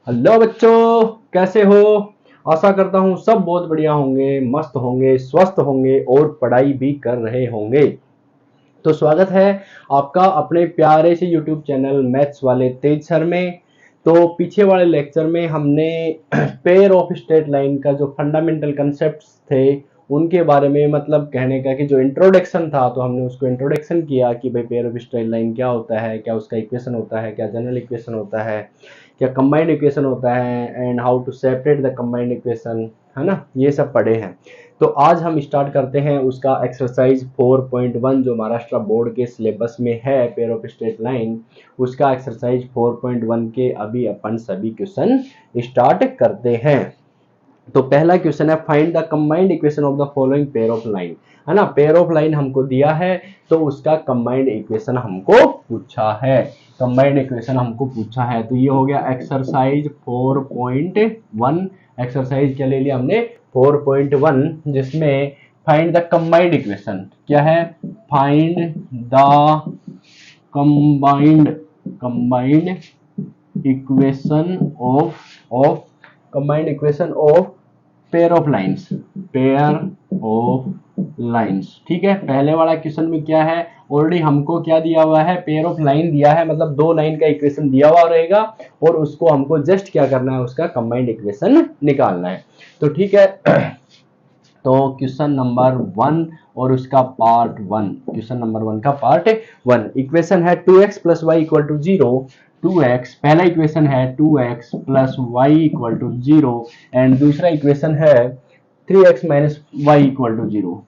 Hello बच्चों, कैसे हो? आशा करता हूँ सब बहुत बढ़िया होंगे, मस्त होंगे, स्वस्थ होंगे और पढ़ाई भी कर रहे होंगे। तो स्वागत है आपका अपने प्यारे से YouTube चैनल मैथ्स वाले तेज सर में। तो पीछे वाले लेक्चर में हमने पेयर ऑफ स्ट्रेट लाइन का जो फंडामेंटल कंसेप्ट्स थे उनके बारे में, मतलब कहने का कि जो इंट्रोडक्शन था, तो हमने उसको इंट्रोडक्शन किया कि भाई पेयर ऑफ स्ट्रेट लाइन क्या होता है, क्या उसका इक्वेशन होता है, क्या जनरल इक्वेशन होता है, क्या कंबाइंड इक्वेशन होता है, and how to separate the combined equation, है ना, ये सब पढ़े हैं। तो आज हम स्टार्ट करते हैं उसका एक्सरसाइज 4.1 जो महाराष्ट्र बोर्ड के सिलेबस में है, पेयर ऑफ स्ट्रेट लाइन। उसका एक्सरसाइज 4.1 के अभी अपन सभी क्वेश्चन स्टार्ट करते हैं। तो पहला क्वेश्चन है, find the combined equation of the following pair of line, है ना। पेयर ऑफ लाइन हमको दिया है तो उसका कंबाइंड इक्वेशन हमको पूछा है, कंबाइंड इक्वेशन हमको पूछा है। तो ये हो गया एक्सरसाइज 4.1। एक्सरसाइज क्या ले लिया हमने? 4.1, जिसमें फाइंड द कंबाइंड इक्वेशन क्या है? Find the combined combined equation of combined equation of pair of lines, pair of lines. ठीक है, पहले वाला क्वेश्चन में क्या है, ऑलरेडी हमको क्या दिया हुआ है, पेयर ऑफ लाइन दिया है, मतलब दो लाइन का इक्वेशन दिया हुआ रहेगा और उसको हमको जस्ट क्या करना है, उसका कंबाइंड इक्वेशन निकालना है। तो ठीक है, तो क्वेश्चन नंबर 1 और उसका पार्ट 1, क्वेश्चन नंबर 1 का पार्ट 1, इक्वेशन है 2x plus y equal to 0। 2x पहला इक्वेशन है 2x plus y equal to 0 and दूसरा इक्वेशन है 3x minus y equal to 0।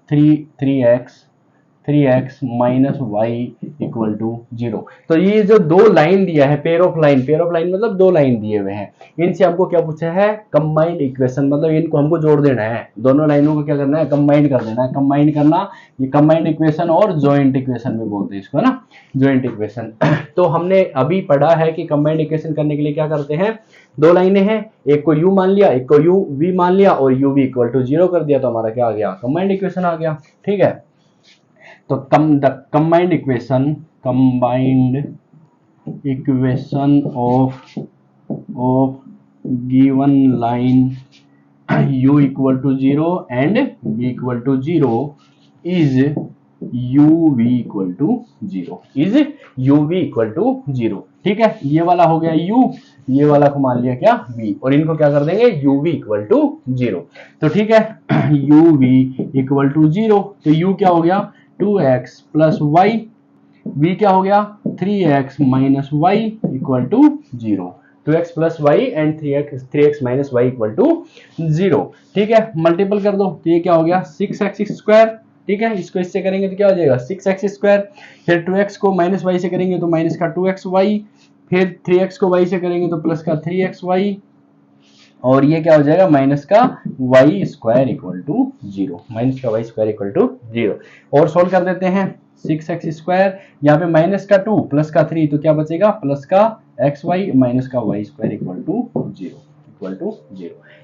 3x minus y equal to 0। तो ये जो दो लाइन दिया है, pair of line, pair of line मतलब दो लाइन दिए हुए हैं, इनसे हमको क्या पूछा है, कंबाइंड इक्वेशन, मतलब इनको हमको जोड़ देना है, दोनों लाइनों को क्या करना है, कंबाइंड कर देना है। कंबाइंड करना, ये कंबाइंड इक्वेशन और जॉइंट इक्वेशन में बोलते हैं इसको, है ना, जॉइंट इक्वेशन। तो हमने अभी पढ़ा है कि कंबाइंड इक्वेशन करने के लिए क्या करते हैं, दो लाइनें हैं, एक को u मान लिया, एक को u v मान लिया और u v इक्वल टू 0 कर दिया, तो हमारा क्या आ गया, कंबाइंड इक्वेशन आ गया। ठीक है, तो combined equation of given line u equal to 0 and v equal to 0 is uv equal to 0, is uv equal to 0। ठीक है, ये वाला हो गया u, ये वाला को मान लिया क्या, v, और इनको क्या कर देंगे, uv इक्वल टू 0। तो ठीक है, uv इक्वल टू 0, तो u क्या हो गया, 2x प्लस वाई, v क्या हो गया, 3x minus y equal to 0। 2x plus y and 3x minus y equal to 0। ठीक है, मल्टीपल कर दो, तो ये क्या हो गया, 6x स्क्वायर। ठीक है, इसको इससे करेंगे तो क्या हो जाएगा, 6x स्क्वायर, फिर 2x को माइनस वाई से करेंगे तो माइनस का 2xy, फिर 3x को y से करेंगे तो प्लस का 3xy, और ये क्या हो जाएगा, माइनस का y square equal to 0, minus का वाई स्क्वायर इक्वल टू 0। और सोल्व कर देते हैं, 6x स्क्वायर, यहाँ पे माइनस का 2 प्लस का 3, तो क्या बचेगा, प्लस का xy माइनस का वाई स्क्वायर इक्वल टू 0।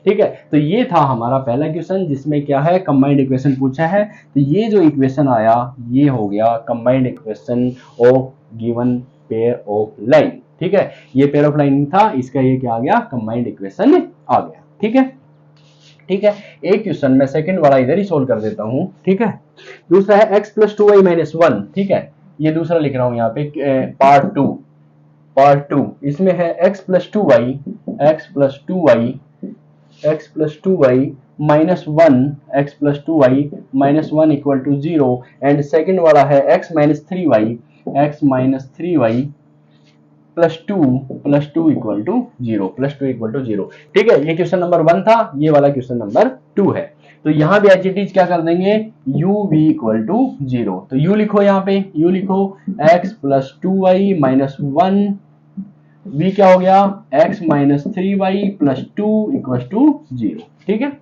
ठीक है, तो ये था हमारा पहला क्वेश्चन जिसमें क्या है, कंबाइंड इक्वेशन पूछा है। तो ये जो इक्वेशन आया ये हो गया combined equation of given pair of line. ठीक है, ये पेयर ऑफ लाइन था, इसका ये क्या आ गया, कंबाइंड इक्वेशन आ गया। ठीक है, ठीक है, एक क्वेश्चन में सेकंड वाला इधर ही सोल्व कर देता हूं। ठीक है, दूसरा है x प्लस 2y माइनस 1। ठीक है, ये दूसरा लिख रहा हूं यहाँ पे, पार्ट 2, इसमें है x plus 2y, x plus 2y minus 1, x plus 2y minus 1 equal to 0, and second वाला है x minus 3y plus two equal to 0। ठीक है, ये क्वेश्चन नंबर 1 था, ये वाला क्वेश्चन नंबर 2 है। तो यहाँ भी एच इट इज क्या कर देंगे, u v इक्वल टू 0। तो u लिखो, यहाँ पे u लिखो, x plus 2y minus 1, v क्या हो गया, x minus 3y plus 2 equal to 0। ठीक है,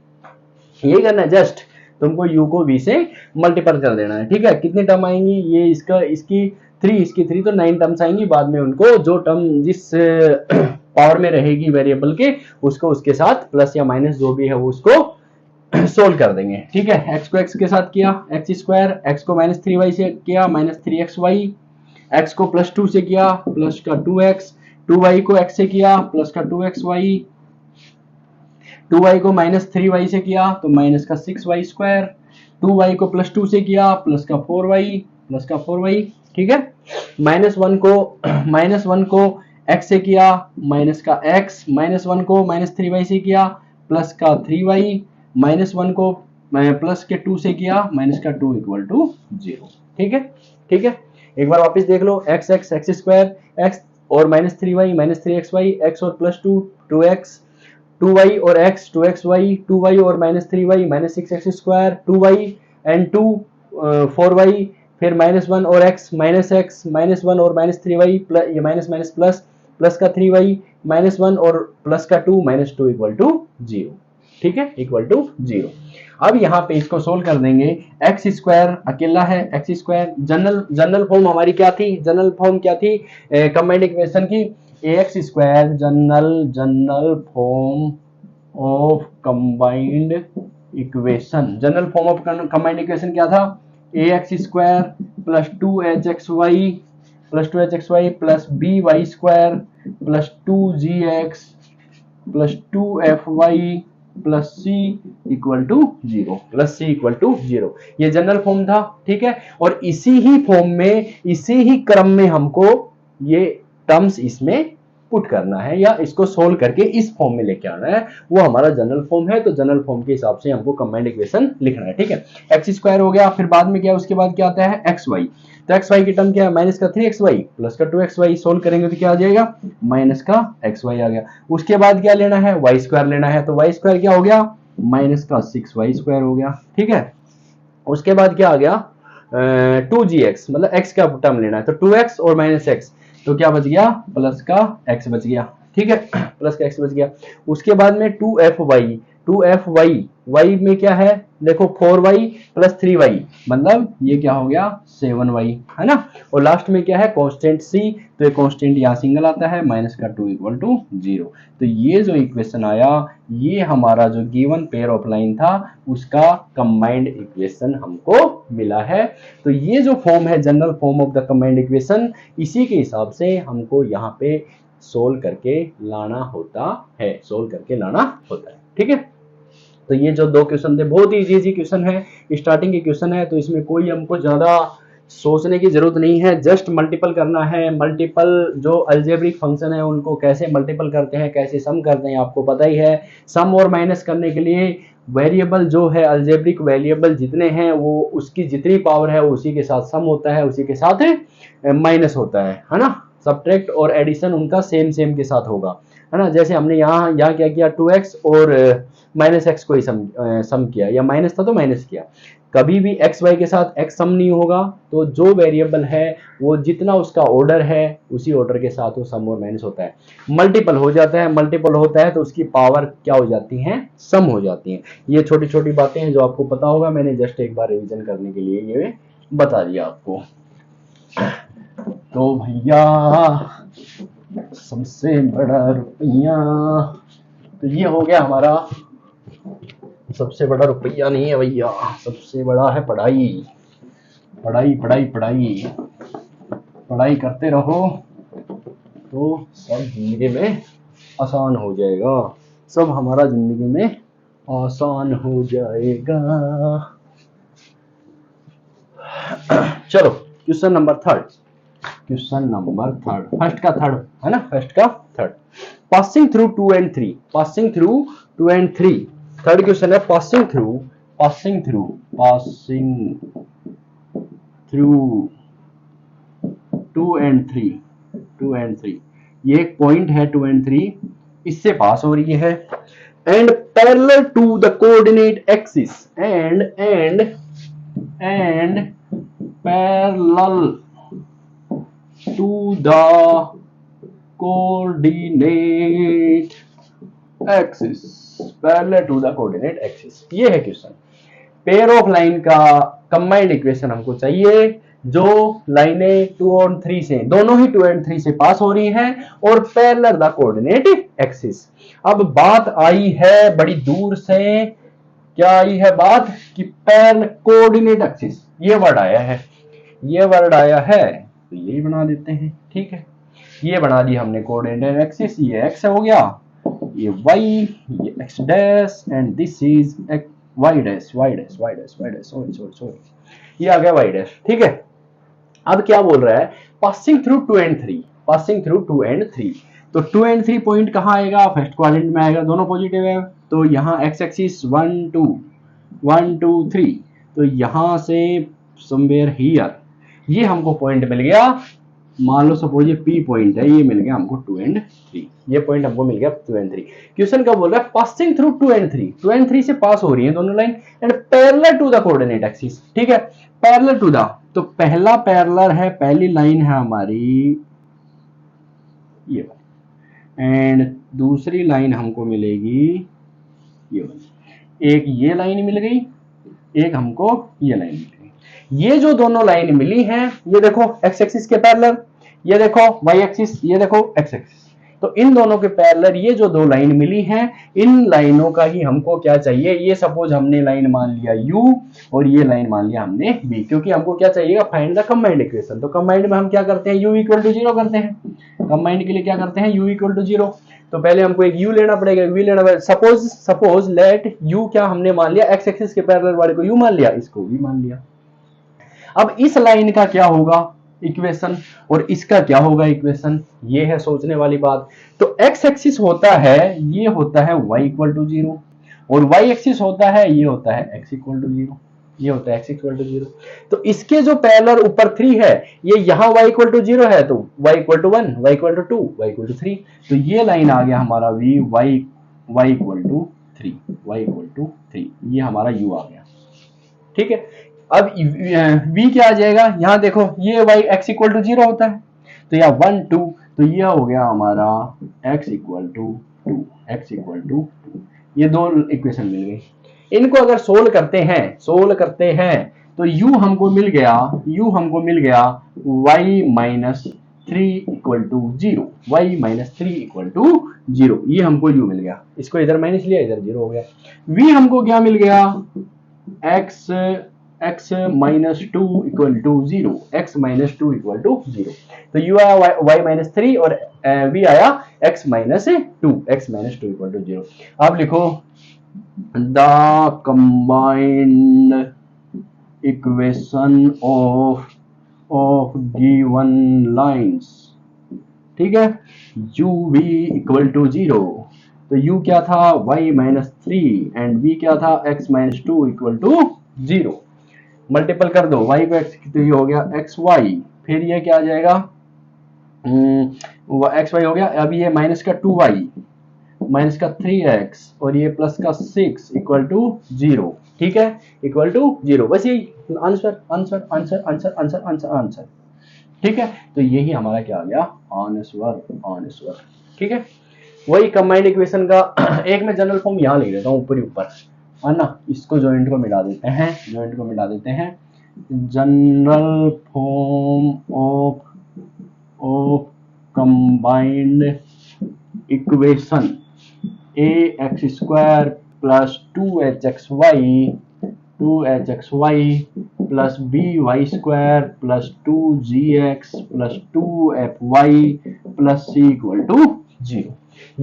ये करना है, जस्ट तुमको u को v से मल्टीपल कर देना है। ठीक है, कितनी टर्म आएंगी, ये इसकी 3 तो 9 टर्म्स आएंगी, बाद में उनको जो टर्म जिस पावर में रहेगी वेरिएबल के, उसको उसके साथ प्लस या माइनस जो भी है वो उसको सोल्व कर देंगे। ठीक है, x को x के साथ किया x स्क्वायर, x को माइनस 3y से किया माइनस 3xy, x को प्लस 2 से किया प्लस का 2x, 2y को x से किया प्लस का 2xy, 2y को माइनस 3y से किया तो माइनस का 6y स्क्वायर, 2y को प्लस 2 से किया प्लस का 4y, ठीक है। माइनस वन को x से किया माइनस का x, माइनस 1 को माइनस 3y से किया प्लस का 3y, माइनस 1 को प्लस के 2 से किया माइनस का 2 इक्वल टू 0, ठीक है, ठीक है। एक बार वापस देख लो, एक्स स्क्वायर एक्स और minus 3y minus 3xy, x और प्लस 2 2x, 2y और x 2xy, 2y और minus 3y minus 6x square, 2y and 2 4y, फिर माइनस 1 और x माइनस 1 और माइनस 3y प्लस ये माइनस माइनस प्लस प्लस का 3y minus 1 और plus का 2 माइनस 2 इक्वल टू 0, ठीक है, इक्वल टू 0। अब यहाँ पे इसको सोल्व कर देंगे। एक्स स्क्वायर अकेला है, एक्स स्क्वायर जनरल फॉर्म हमारी क्या थी, जनरल फॉर्म क्या थी कंबाइंड इक्वेशन की, x square general form of combined equation, general form of combined equation क्या था, a x square plus 2hxy plus b y square plus 2gx plus 2fy plus c equal to 0, ये general form था, ठीक है। और इसी ही form में, इसी ही क्रम में हमको ये टर्म्स इसमें पुट करना है या इसको सोल्व करके इस फॉर्म में लेके आना है, वो हमारा जनरल फॉर्म है। तो जनरल फॉर्म के हिसाब से हमको कंबाइंड इक्वेशन लिखना है, ठीक है। एक्स स्क्वायर हो गया, फिर बाद में क्या, उसके बाद क्या आता है एक्स वाई, तो एक्स वाई की टर्म क्या है, माइनस का 3xy प्लस का 2xy, सोल्व करेंगे तो क्या आ जाएगा, माइनस का xy आ गया। उसके बाद क्या लेना है, वाई स्क्वायर लेना है, तो वाई स्क्वायर क्या हो गया, माइनस का 6y स्क्वायर हो गया, ठीक है। उसके बाद क्या आ गया 2gx, मतलब x का टर्म लेना है, तो 2x और माइनस x, तो क्या बच गया, प्लस का x बच गया, ठीक है, प्लस का x बच गया। उसके बाद में 2fy y में क्या है, देखो 4y प्लस 3y, मतलब ये क्या हो गया 7y, है ना। और लास्ट में क्या है कांस्टेंट c, तो ये कांस्टेंट यहाँ सिंगल आता है, माइनस का 2 इक्वल टू 0। तो ये जो इक्वेशन आया, ये हमारा जो गिवन पेयर ऑफ लाइन था उसका कंबाइंड इक्वेशन हमको मिला है। तो ये जो फॉर्म है general form of the combined equation, इसी के हिसाब से हमको यहाँ पे सोल्व करके लाना होता है, ठीक है। तो ये जो दो क्वेश्चन थे बहुत ही इजी क्वेश्चन है, स्टार्टिंग के क्वेश्चन है, तो इसमें कोई हमको ज्यादा सोचने की जरूरत नहीं है, जस्ट मल्टीपल करना है। मल्टीपल जो अलजेब्रिक फंक्शन है उनको कैसे मल्टीपल करते हैं, कैसे सम करते हैं, आपको पता ही है। सम और माइनस करने के लिए वेरिएबल जो है, अलजेब्रिक वेरिएबल जितने हैं वो उसकी जितनी पावर है उसी के साथ सम होता है, उसी के साथ माइनस होता है ना। सब्ट्रैक्ट और एडिशन उनका सेम के साथ होगा, है ना। जैसे हमने यहाँ क्या किया, 2x और माइनस एक्स को ही सम किया, या माइनस था तो माइनस किया। कभी भी एक्स वाई के साथ एक्स सम नहीं होगा, तो जो वेरिएबल है वो जितना उसका ऑर्डर है उसी ऑर्डर के साथ वो सम और माइनस होता है। मल्टीपल हो जाता है, मल्टीपल होता है तो उसकी पावर क्या हो जाती है, सम हो जाती है। ये छोटी छोटी बातें हैं जो आपको पता होगा, मैंने जस्ट एक बार रिवीजन करने के लिए ये बता दिया आपको। तो भैया सबसे बड़ा रुपया, तो ये हो गया हमारा, सबसे बड़ा रुपया नहीं है भैया, सबसे बड़ा है पढ़ाई, पढ़ाई करते रहो तो सब जिंदगी में आसान हो जाएगा, सब हमारा जिंदगी में आसान हो जाएगा। चलो क्वेश्चन नंबर थर्ड, फर्स्ट का थर्ड है ना, फर्स्ट का third. Passing through 2 and 3, third question है पासिंग थ्रू 2 and 3, ये एक पॉइंट है 2 and 3, इससे पास हो रही है, and parallel to the coordinate axis, and parallel to the coordinate axis, parallel to the coordinate axis, ये है क्वेश्चन। पेयर ऑफ लाइन का कंबाइंड इक्वेशन हमको चाहिए, जो लाइनें 2 और 3 से, दोनों ही 2 और 3 से पास हो रही हैं और पैरेलल द कोऑर्डिनेट एक्सिस। अब बात आई है बड़ी दूर से, क्या आई है बात कि पैरेलल कोऑर्डिनेट एक्सिस, ये वर्ड आया है, तो यही बना देते हैं, ठीक है। ये बना दी हमने कोऑर्डिनेट एक्सिस, ये x हो गया, ये y, ये x dash and this is y dash, sorry ये आ गया y डैश। ठीक है, अब क्या बोल रहा है, passing through 2 and 3, passing through 2 and 3। तो 2 एंड 3 पॉइंट कहाँ आएगा, फर्स्ट क्वाड्रेंट में आएगा, दोनों पॉजिटिव है। तो यहाँ x एक्सिस 1 2 1 2 3, तो यहाँ से समवेयर हियर ये हमको पॉइंट मिल गया, मान लो सपोज ये P पॉइंट है, ये मिल गया हमको 2 एंड 3, ये पॉइंट हमको मिल गया 2 एंड 3। क्वेश्चन क्या बोल रहा है, पासिंग थ्रू 2 एंड 3, 2 एंड 3 से पास हो रही है दोनों line and parallel to the coordinate axis. ठीक है, पैरेलल टू द, तो पहला पैरेलल है, पहली लाइन है हमारी ये वाली, एंड दूसरी लाइन हमको मिलेगी ये वाली। एक ये लाइन मिल गई, एक हमको ये लाइन मिल गई। ये जो दोनों लाइन मिली हैं, ये देखो एक्स एक्सिस के पैरेलल, ये देखो वाई एक्सिस, ये देखो एक्स एक्सिस, तो इन दोनों के पैरेलल ये जो दो लाइन मिली हैं, इन लाइनों का ही हमको क्या चाहिए, ये सपोज हमने लाइन मान लिया u और ये लाइन मान लिया हमने v, क्योंकि हमको क्या चाहिएगा, फाइंड द कंबाइंड इक्वेशन। तो कंबाइंड में हम क्या करते हैं, u इक्वल टू 0 करते हैं, कंबाइंड के लिए क्या करते हैं, u इक्वल टू 0। तो पहले हमको एक u लेना पड़ेगा, v लेना पड़ेगा। सपोज लेट u क्या हमने मान लिया, x एक्सिस के पैरेलल वाले को u मान लिया, इसको v मान लिया। अब इस लाइन का क्या होगा इक्वेशन और इसका क्या होगा इक्वेशन, ये है सोचने वाली बात। तो x एक्सिस होता है, ये होता है y इक्वल टू 0, और y एक्सिस होता है, ये होता है x इक्वल टू 0, ये होता है x इक्वल टू 0। तो इसके जो पैरेलल ऊपर 3 है, ये यहाँ y इक्वल टू 0 है, तो y equal to 1, y equal to 2, y equal to 3। तो ये लाइन आ गया हमारा v, y equal to 3, y equal to 3, ये हमारा u आ गया। ठीक है, अब v क्या आ जाएगा, यहाँ देखो ये y x इक्वल टू 0 होता है, तो यहाँ 1 2, तो ये हो गया हमारा x equal to 2, x equal to 2, ये दो इक्वेशन मिल गई। इनको अगर सोल्व करते हैं तो u हमको मिल गया y minus 3 equal to 0, y minus 3 equal to 0, ये हमको u मिल गया, इसको इधर माइनस लिया, इधर 0 हो गया। v हमको क्या मिल गया, x minus 2 equal to 0, x minus 2 equal to 0। तो u आया y माइनस 3 और v आया x minus 2, x minus 2 equal to 0। अब लिखो the combined equation of given lines. ठीक है, u v इक्वल टू 0, तो u क्या था y माइनस 3 एंड v क्या था x minus 2 equal to 0। Multiple कर दो y को x, तो ये हो गया xy, फिर ये क्या आ जाएगा xy हो गया। अब ये माइनस का 2y माइनस का 3x और ये प्लस का 6 इक्वल टू 0। ठीक है, इक्वल टू 0, बस यही आंसर। ठीक है, तो यही हमारा क्या आ गया, आंसर। ठीक है, वही कंबाइंड इक्वेशन का एक में जनरल फॉर्म यहाँ लिख देता हूँ ऊपर ही ऊपर, है ना, इसको जॉइंट को मिला देते हैं, general form of combined equation ax square plus 2hxy plus by square plus 2gx plus 2fy plus c equal to 0।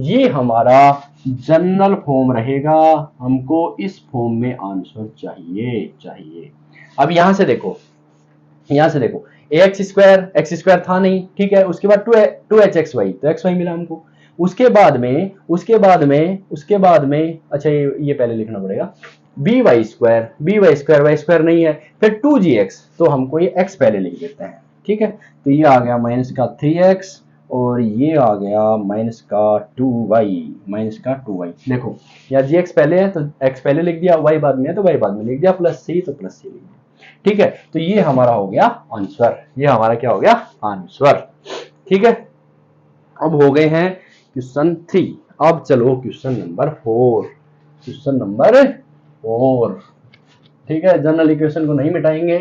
ये हमारा जनरल फॉर्म रहेगा, हमको इस फॉर्म में आंसर चाहिए। अब यहां से देखो ax स्क्वायर था नहीं, ठीक है, उसके बाद 2hxy, तो xy मिला हमको। उसके बाद में अच्छा ये पहले लिखना पड़ेगा, by स्क्वायर y स्क्वायर नहीं है, फिर 2gx, तो हमको ये x पहले लिख देते हैं। ठीक है, तो ये आ गया माइनस का 3x और ये आ गया माइनस का 2y। देखो यहाँ gx पहले है तो x पहले लिख दिया, y बाद में है तो y बाद में लिख दिया, प्लस c तो प्लस c लिख दिया। ठीक है, तो ये हमारा हो गया आंसर, ये हमारा क्या हो गया, आंसर। ठीक है, अब हो गए हैं क्वेश्चन 3। अब चलो क्वेश्चन नंबर 4। ठीक है, जनरल इक्वेशन को नहीं मिटाएंगे,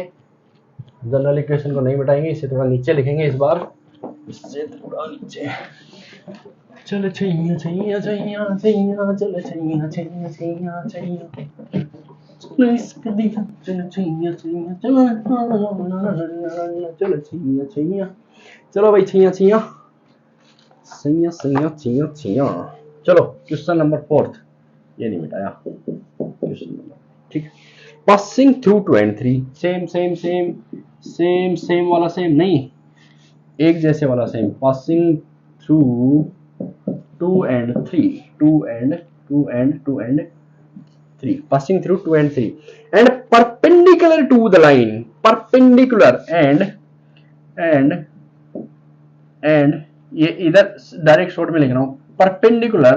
इसे थोड़ा नीचे लिखेंगे इस बार, इससे थोड़ा नीचे। चल छैया छैया छैया छैया, चल छैया छैया छैया छैया, चल इसका दिया, चल छैया छैया चल छैया छैया, चलो भाई छैया छैया, सैया सैया चिया चिया। चलो क्वेश्चन नंबर 4, ये नहीं मिटाया क्वेश्चन नंबर, ठीक। Passing through 2 and 3, same same same same same वाला सेम नहीं, एक जैसे वाला same. Passing through 2 and 3, 2 and 2 and 2 and 3, passing through 2 and 3 and perpendicular to the line, perpendicular and ये इधर डायरेक्ट शॉर्ट में लिख रहा हूं, perpendicular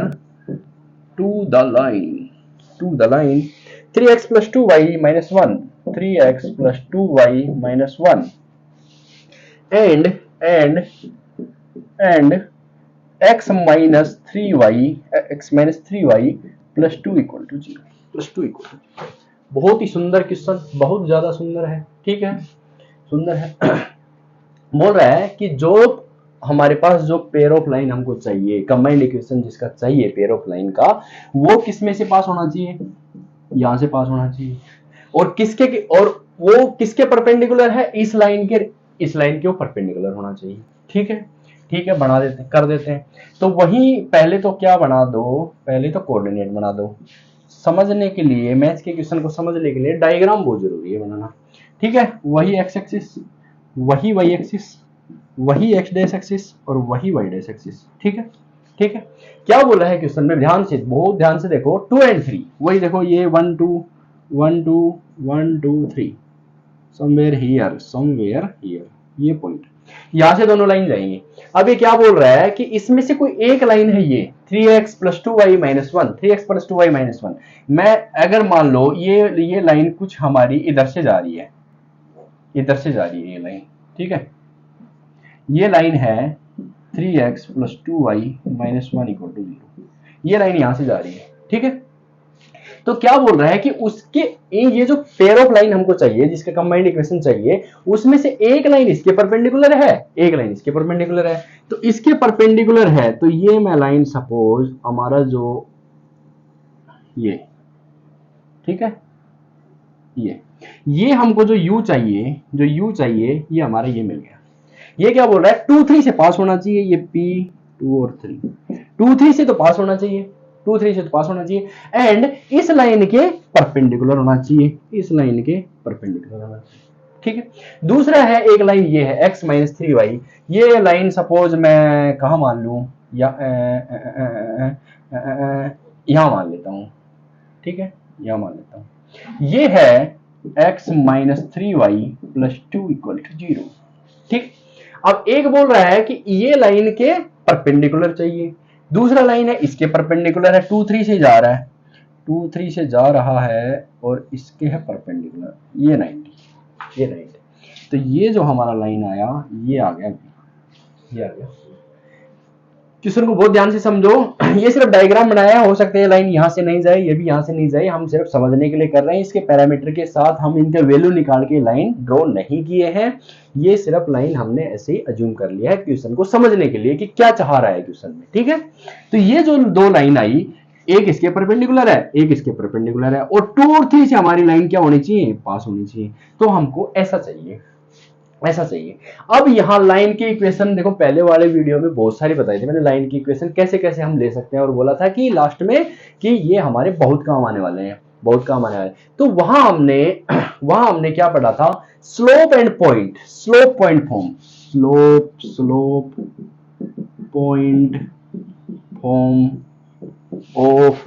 to the line 3x plus 2y minus 1, 3x plus 2y minus 1 and x minus 3y plus 2 equal to 0, plus 2 equal to. बहुत ही सुंदर question, बहुत ज्यादा सुंदर है, ठीक है, सुंदर है। बोल रहा है कि जो हमारे पास जो पेयर ऑफ लाइन हमको चाहिए, कंबाइंड इक्वेशन जिसका चाहिए पेयर ऑफ लाइन का, वो किस में से पास होना चाहिए, यहां से पास होना चाहिए, और वो किसके परपेंडिकुलर है, इस लाइन के परपेंडिकुलर होना चाहिए, ठीक है, ठीक है, बना देते, कर देते हैं। तो वही पहले तो क्या बना दो, पहले तो कोऑर्डिनेट बना दो। समझने के लिए, मैथ्स के क्वेश्चन को समझने के लिए डायग्राम बहुत जरूरी है बनाना, ठीक है। वही एक्स एक्सिस, वही वाई एक्सिस, वही एक्स डैश एक्सिस और वही वाई डैश एक्सिस, ठीक है, ठीक है। क्या बोला है क्वेश्चन में, ध्यान से, बहुत ध्यान से देखो, 2 and 3, वही देखो, ये 1 2 1 2 1 2 3, समवेयर हियर, ये पॉइंट, यहां से दोनों लाइन जाएंगे। अब ये क्या बोल रहा है कि इसमें से कोई एक लाइन है, ये 3x plus 2y minus 1, 3x plus 2y minus 1। मैं अगर मान लो ये लाइन कुछ हमारी इधर से जा रही है, इधर से जा रही है ये लाइन, ठीक है, ये लाइन है 3x plus 2y minus 1 equal to 0, ये लाइन यहां से जा रही है, ठीक है। तो क्या बोल रहा है कि उसके ये जो पेयर ऑफ लाइन हमको चाहिए, जिसका कंबाइंड इक्वेशन चाहिए, उसमें से एक लाइन इसके परपेंडिकुलर है, एक लाइन इसके परपेंडिकुलर है। तो इसके परपेंडिकुलर है, तो ये मैं लाइन सपोज हमारा जो ये, ठीक है, ये हमको जो u चाहिए, ये हमारा ये मिल गया। ये क्या बोल रहा है, 2 3 से पास होना चाहिए, ये p 2 और 3, 2 3 से तो पास होना चाहिए, 2 3 से तो पास होना चाहिए, एंड इस लाइन के परपेंडिकुलर होना चाहिए, इस लाइन के परपेंडिकुलर होना चाहिए, ठीक है। दूसरा है, एक लाइन ये है x माइनस 3y, ये लाइन सपोज मैं कहा मान लूं, या यहां मान लेता हूं, ठीक है, यहां मान लेता हूं, ये है x minus 3y plus 2 equal to 0, ठीक। अब एक बोल रहा है कि ये लाइन के परपेंडिकुलर चाहिए, दूसरा लाइन है इसके परपेंडिकुलर है, 2 3 से जा रहा है, 2 3 से जा रहा है, और इसके है परपेंडिकुलर, ये 90, ये 90। तो ये जो हमारा लाइन आया, ये आ गया, ये आ गया। क्वेश्चन को बहुत ध्यान से समझो, ये सिर्फ डायग्राम बनाया, हो सकता है लाइन यहां से नहीं जाए, ये भी यहां से नहीं जाए, हम सिर्फ समझने के लिए कर रहे हैं। इसके पैरामीटर के साथ हम इनके वैल्यू निकाल के लाइन ड्रॉ नहीं किए हैं, ये सिर्फ लाइन हमने ऐसे ही अज्यूम कर लिया है क्वेश्चन को समझने के लिए कि क्या चाह रहा है क्वेश्चन में, ठीक है। तो ये जो दो लाइन आई, एक इसके परपेंडिकुलर है, एक इसके परपेंडिकुलर है, और 2 और 3 से हमारी लाइन क्या होनी चाहिए, पास होनी चाहिए। तो हमको ऐसा चाहिए, ऐसा चाहिए। अब यहाँ लाइन की इक्वेशन देखो, पहले वाले वीडियो में बहुत सारी बताई थी मैंने, लाइन की इक्वेशन कैसे कैसे हम ले सकते हैं, और बोला था कि लास्ट में कि ये हमारे बहुत काम आने वाले हैं, बहुत काम आने वाले। तो वहां हमने क्या पढ़ा था, slope and point, slope point form, slope point form of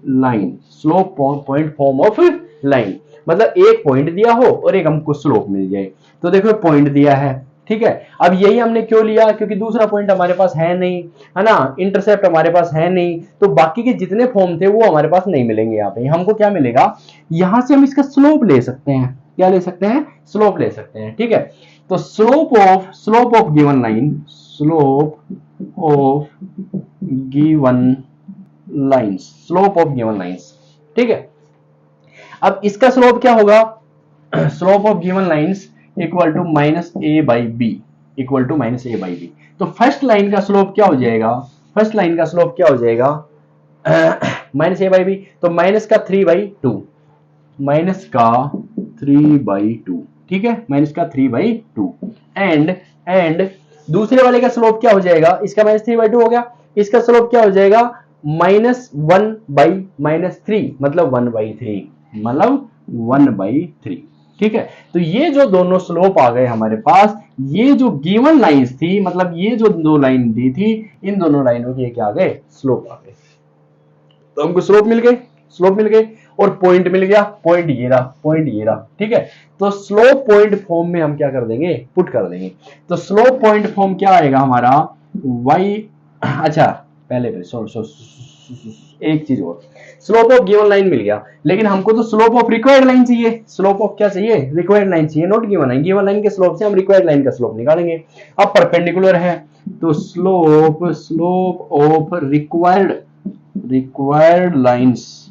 line, slope point form of line, मतलब एक पॉइंट दिया हो और एक हमको स्लोप मिल जाए। तो देखो पॉइंट दिया है, ठीक है। अब यही हमने क्यों लिया, क्योंकि दूसरा पॉइंट हमारे पास है नहीं, है ना, इंटरसेप्ट हमारे पास है नहीं, तो बाकी के जितने फॉर्म थे वो हमारे पास नहीं मिलेंगे। यहाँ पे हमको क्या मिलेगा, यहां से हम इसका स्लोप ले सकते हैं, क्या ले सकते हैं, स्लोप ले सकते हैं, ठीक है। तो slope of given line, slope of given lines, slope of given lines, ठीक है। अब इसका स्लोप क्या होगा, slope of given lines equal to minus a by b, equal to minus a by b. तो फर्स्ट लाइन का slope क्या हो जाएगा, फर्स्ट लाइन का स्लोप क्या हो जाएगा, माइनस ए बाई बी, तो माइनस का 3/2, माइनस का 3/2, ठीक है, माइनस का 3/2, एंड दूसरे वाले का स्लोप क्या हो जाएगा, इसका -3/2 हो गया, इसका स्लोप क्या हो जाएगा -1/-3 मतलब 1/3, मतलब 1/3। ठीक है, तो ये जो दोनों स्लोप आ गए हमारे पास, ये जो गिवन लाइंस थी, मतलब ये जो दो लाइन दी थी, इन दोनों लाइनों के क्या आ गए, स्लोप आ गए। तो हमको स्लोप मिल गए, स्लोप मिल गए, और पॉइंट मिल गया, पॉइंट ये रहा, पॉइंट ये रहा। ठीक है, तो स्लोप पॉइंट फॉर्म में हम क्या कर देंगे, पुट कर देंगे। तो स्लोप पॉइंट फॉर्म क्या आएगा हमारा, y, अच्छा पहले एक चीज और, स्लोप ऑफ गिवन लाइन मिल गया, लेकिन हमको तो स्लोप ऑफ रिक्वायर्ड लाइन चाहिए। स्लोप ऑफ क्या चाहिए, रिक्वायर्ड लाइन चाहिए, not given line. Given line के स्लोप से हम रिक्वायर्ड लाइन का स्लोप निकालेंगे। अब परपेंडिकुलर है तो slope of required lines,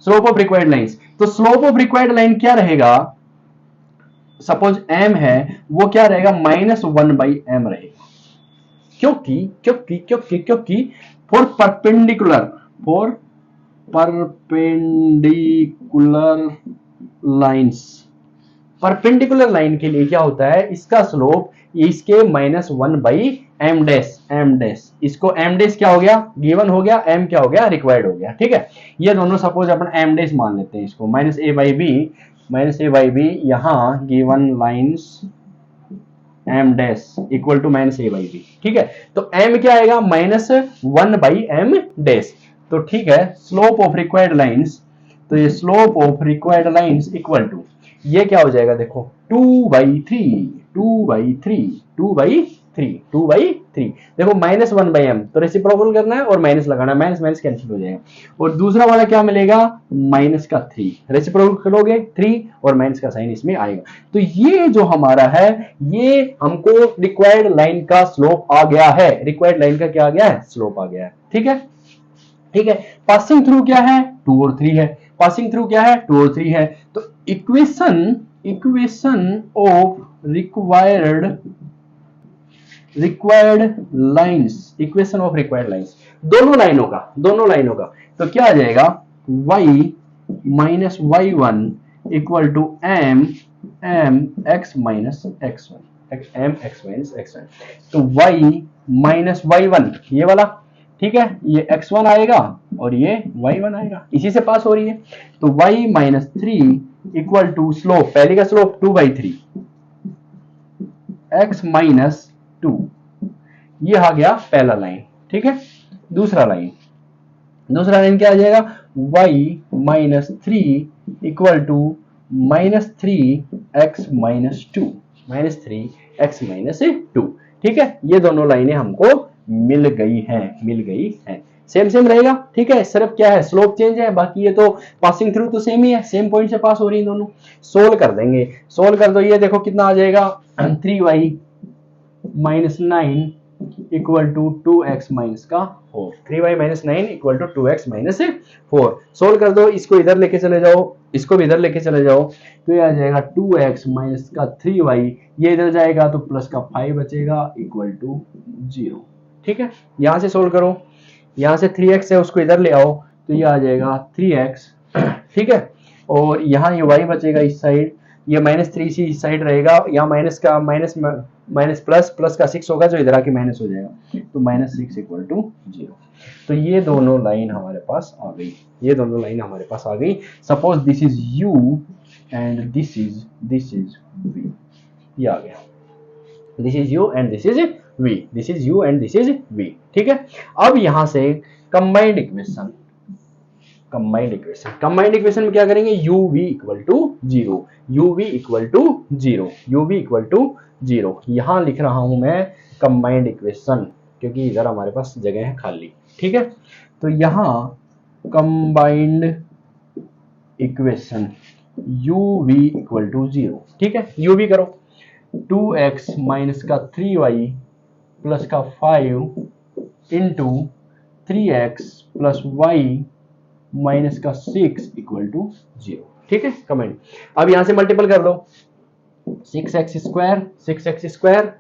slope of required lines. तो स्लोप ऑफ रिक्वायर्ड लाइन क्या रहेगा, सपोज m है, वो क्या रहेगा, -1/m रहेगा। क्योंकि क्योंकि क्योंकि क्योंकि for perpendicular lines, perpendicular line के लिए क्या होता है, इसका स्लोप इसके -1/m डैश, इसको m डैश क्या हो गया, गिवन हो गया, m क्या हो गया, रिक्वायर्ड हो गया। ठीक है, ये दोनों सपोज अपन m डैश मान लेते हैं इसको, -a/b यहाँ given lines m dash equal to -a/b। ठीक है, तो m क्या आएगा, -1/m डैश। तो ठीक है, स्लोप ऑफ रिक्वायर्ड लाइंस, तो ये slope of required lines equal to, ये क्या हो जाएगा, देखो 2/3 देखो -1/m, तो रेसिप्रोकल करना है और माइनस लगाना है, माइनस माइनस कैंसिल हो जाएगा। और दूसरा वाला क्या मिलेगा, -3, रेसिप्रोकल करोगे 3 और माइनस का साइन इसमें आएगा। तो ये जो हमारा है, ये हमको रिक्वायर्ड लाइन का स्लोप आ गया है, रिक्वायर्ड लाइन का क्या आ गया है, स्लोप आ गया है। ठीक है, ठीक है, पासिंग थ्रू क्या है, 2 और 3 है, पासिंग थ्रू क्या है, 2 और 3 है। तो equation of required lines, equation of required lines, दोनों लाइनों का तो क्या आ जाएगा, y minus y1 equal to m x minus x1, तो y माइनस y1 ये वाला, ठीक है, ये x1 आएगा और ये y1 आएगा, इसी से पास हो रही है। तो y minus 3 equal to slope, पहले का स्लोप 2/3 x माइनस 2, ये आ गया पहला लाइन। ठीक है, दूसरा लाइन क्या आ जाएगा, y minus 3 equal to -3x minus 2, -3x minus 2। ठीक है, ये दोनों लाइनें हमको मिल गई हैं, सेम रहेगा। ठीक है, सिर्फ क्या है, स्लोप चेंज है, बाकी ये तो पासिंग थ्रू तो सेम ही है, सेम पॉइंट से पास हो रही है दोनों। सोल्व कर देंगे, सोल्व कर दो, ये देखो कितना आ जाएगा, 3y minus 9 equal to 2x minus का 4, 3y minus 9 equal to 2x minus 4। Solve कर दो, इसको इधर लेके चले जाओ, इसको भी इधर लेके चले जाओ, तो ये आ जाएगा 2x माइनस का 3y, ये इधर जाएगा तो प्लस का 5 बचेगा इक्वल टू 0। ठीक है, यहां से सोल्व करो, यहां से 3x है उसको इधर ले आओ, तो ये आ जाएगा 3x। ठीक है, और यहाँ ये y बचेगा इस साइड, ये -3 सी इस साइड रहेगा, यहाँ माइनस का माइनस प्लस का 6 होगा जो इधर आके माइनस हो जाएगा, तो -6 इक्वल टू 0। तो ये दोनों लाइन हमारे पास आ गई, suppose this is u and this is v, ये आ गया, this is u and this is v। ठीक है, अब यहां से कंबाइंड इक्वेशन में क्या करेंगे, uv इक्वल टू 0, यहां लिख रहा हूं मैं कंबाइंड इक्वेशन, क्योंकि इधर हमारे पास जगह है खाली। ठीक है, तो यहां combined equation uv equal to 0। ठीक है, uv करो, 2x माइनस का 3y प्लस का 5 into 3x plus y minus का 6 इक्वल टू 0। ठीक है, कमेंट, अब यहां से मल्टीपल कर लो, 6x स्क्वायर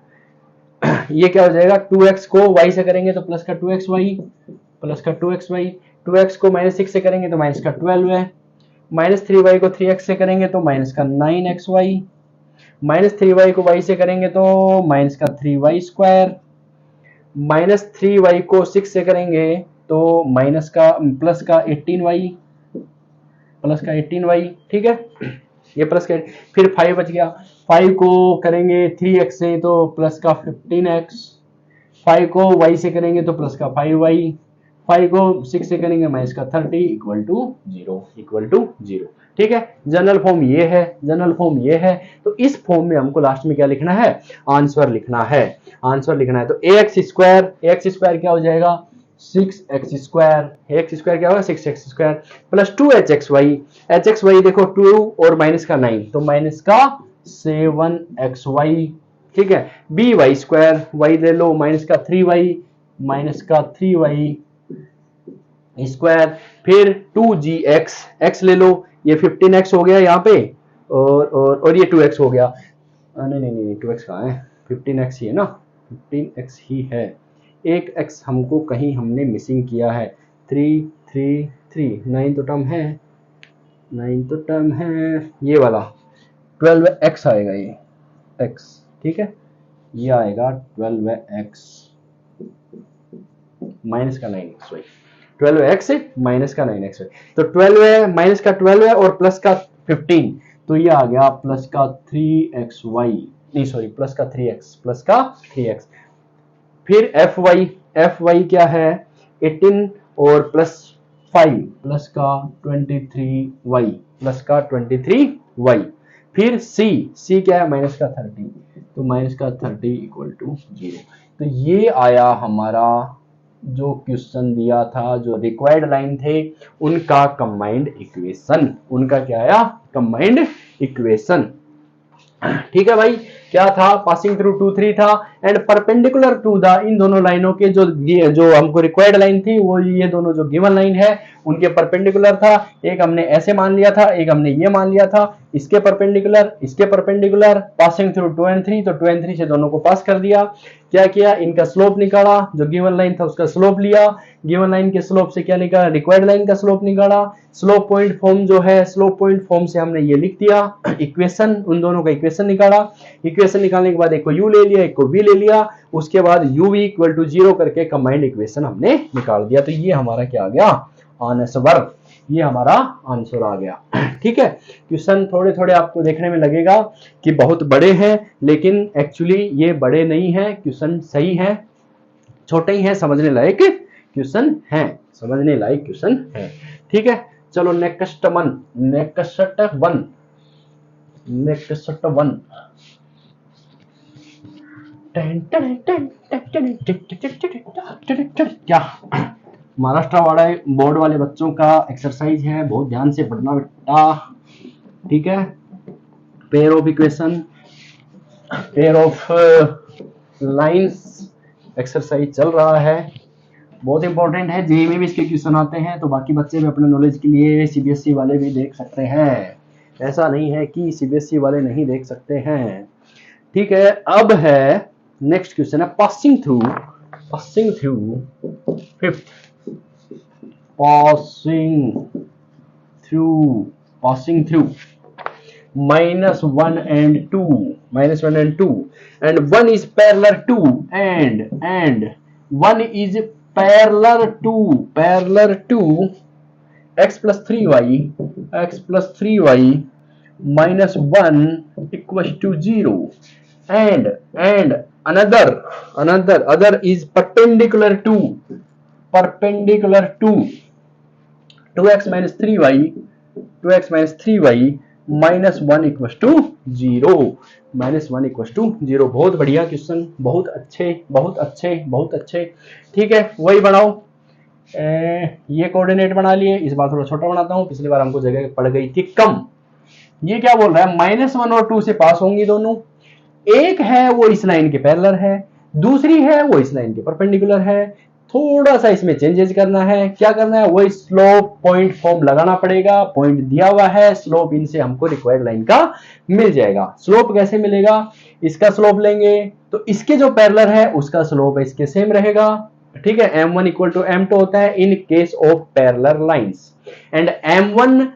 ये क्या हो जाएगा, 2x को y से करेंगे तो प्लस का 2xy, 2x को -6 से करेंगे तो माइनस का 12 है, -3y को 3x से करेंगे तो माइनस का 9xy, -3y को y से करेंगे तो -3y², -3y को 6 से करेंगे तो +18y, ठीक है, ये प्लस का, फिर 5 बच गया, 5 को करेंगे 3x से तो +15x, 5 को y से करेंगे तो +5y, 5 को 6 से करेंगे -30 =0, ठीक है। जनरल फॉर्म ये है, जनरल फॉर्म ये है। तो इस फॉर्म में हमको लास्ट में क्या लिखना है, आंसर लिखना है, आंसर लिखना है। तो ax² क्या हो जाएगा 6x², ax² क्या होगा 6x² प्लस 2hxy देखो 2 और -9 तो -7xy, ठीक है। by² y ले लो -3y स्क्वायर, फिर 2gx x ले लो, ये 15x हो गया यहाँ पे, और ये 2x हो गया, नहीं 2x कहाँ है, 15x ही है ना, 15x ही है, एक x हमको कहीं हमने मिसिंग किया है, 3 9 तो टर्म है, 9 तो टर्म है, ये वाला 12x आएगा, ये x, ठीक है, ये आएगा 12x माइनस का 9xy, 12x माइनस का 9xy, तो 12 है माइनस का 12 है और प्लस का 15, तो ये आ गया प्लस का 3xy, नहीं सॉरी प्लस का 3x, फिर fy क्या है 18 और प्लस 5 प्लस का 23y, फिर c क्या है -30, तो -30 = 0। तो ये आया हमारा जो क्वेश्चन दिया था, जो रिक्वायर्ड लाइन थे उनका कंबाइंड इक्वेशन, उनका क्या आया कंबाइंड इक्वेशन, ठीक है भाई। क्या था, पासिंग थ्रू 2 3 था एंड परपेंडिकुलर टू द, इन दोनों लाइनों के जो हमको रिक्वायर्ड लाइन थी वो ये दोनों जो गिवन लाइन है उनके परपेंडिकुलर था, एक हमने ऐसे मान लिया था, एक हमने ये मान लिया था, इसके परपेंडिकुलर पासिंग थ्रू 2 and 3, तो 2 and 3 से दोनों को पास कर दिया, क्या किया इनका स्लोप निकाला, जो गिवन लाइन था उसका स्लोप लिया, गिवन लाइन के स्लोप से क्या निकाला रिक्वायर्ड लाइन का स्लोप निकाला, स्लोप पॉइंट फॉर्म जो है, स्लोप पॉइंट फॉर्म से हमने ये लिख दिया इक्वेशन, उन दोनों का इक्वेशन निकाला, इक्वेशन निकालने के बाद एक को u ले लिया, एक को v ले लिया, उसके बाद uv = 0 करके कंबाइंड इक्वेशन हमने निकाल दिया, तो ये हमारा क्या आ गया आंसर, ये हमारा आंसर आ गया, ठीक है। क्वेश्चन थोड़े थोड़े आपको देखने में लगेगा कि बहुत बड़े हैं, लेकिन एक्चुअली ये बड़े नहीं हैं, क्वेश्चन सही है, छोटे ही हैं, समझने लायक क्वेश्चन है, ठीक है। चलो नेक्स्ट वन क्या महाराष्ट्र वाले बोर्ड वाले बच्चों का एक्सरसाइज है, बहुत ध्यान से पढ़ना बेटा, ठीक है। Pair of equation, pair of lines exercise चल रहा है, बहुत इंपॉर्टेंट है, जेईई में भी इसके क्वेश्चन आते हैं, तो बाकी बच्चे भी अपने नॉलेज के लिए सीबीएसई वाले भी देख सकते हैं, ऐसा नहीं है कि सीबीएसई वाले नहीं देख सकते हैं, ठीक है। अब है नेक्स्ट क्वेश्चन है passing through fifth, passing through -1 and 2 and 1 is parallel to and 1 is parallel to x plus 3y minus 1 equals to 0 and another is perpendicular to 2x minus 3y minus 1 equals to 0 बहुत बढ़िया question, बहुत अच्छे, ठीक है। वही बनाओ, ये coordinate बना लिए, इस बार थोड़ा छोटा बनाता हूं, पिछली बार हमको जगह पड़ गई थी कम। ये क्या बोल रहा है, -1 और 2 से पास होंगी दोनों, एक है वो इस लाइन के पैरेलल है, दूसरी है वो इस लाइन के परपेंडिकुलर है, थोड़ा सा इसमें चेंजेस करना है, क्या करना है, वही स्लोप पॉइंट फॉर्म लगाना पड़ेगा, पॉइंट दिया हुआ है, स्लोप इनसे हमको रिक्वायर्ड लाइन का मिल जाएगा। स्लोप कैसे मिलेगा, इसका स्लोप लेंगे तो इसके जो पैरेलल है उसका स्लोप इसके सेम रहेगा, ठीक है। m1 = m2 होता है in case of parallel lines, and m1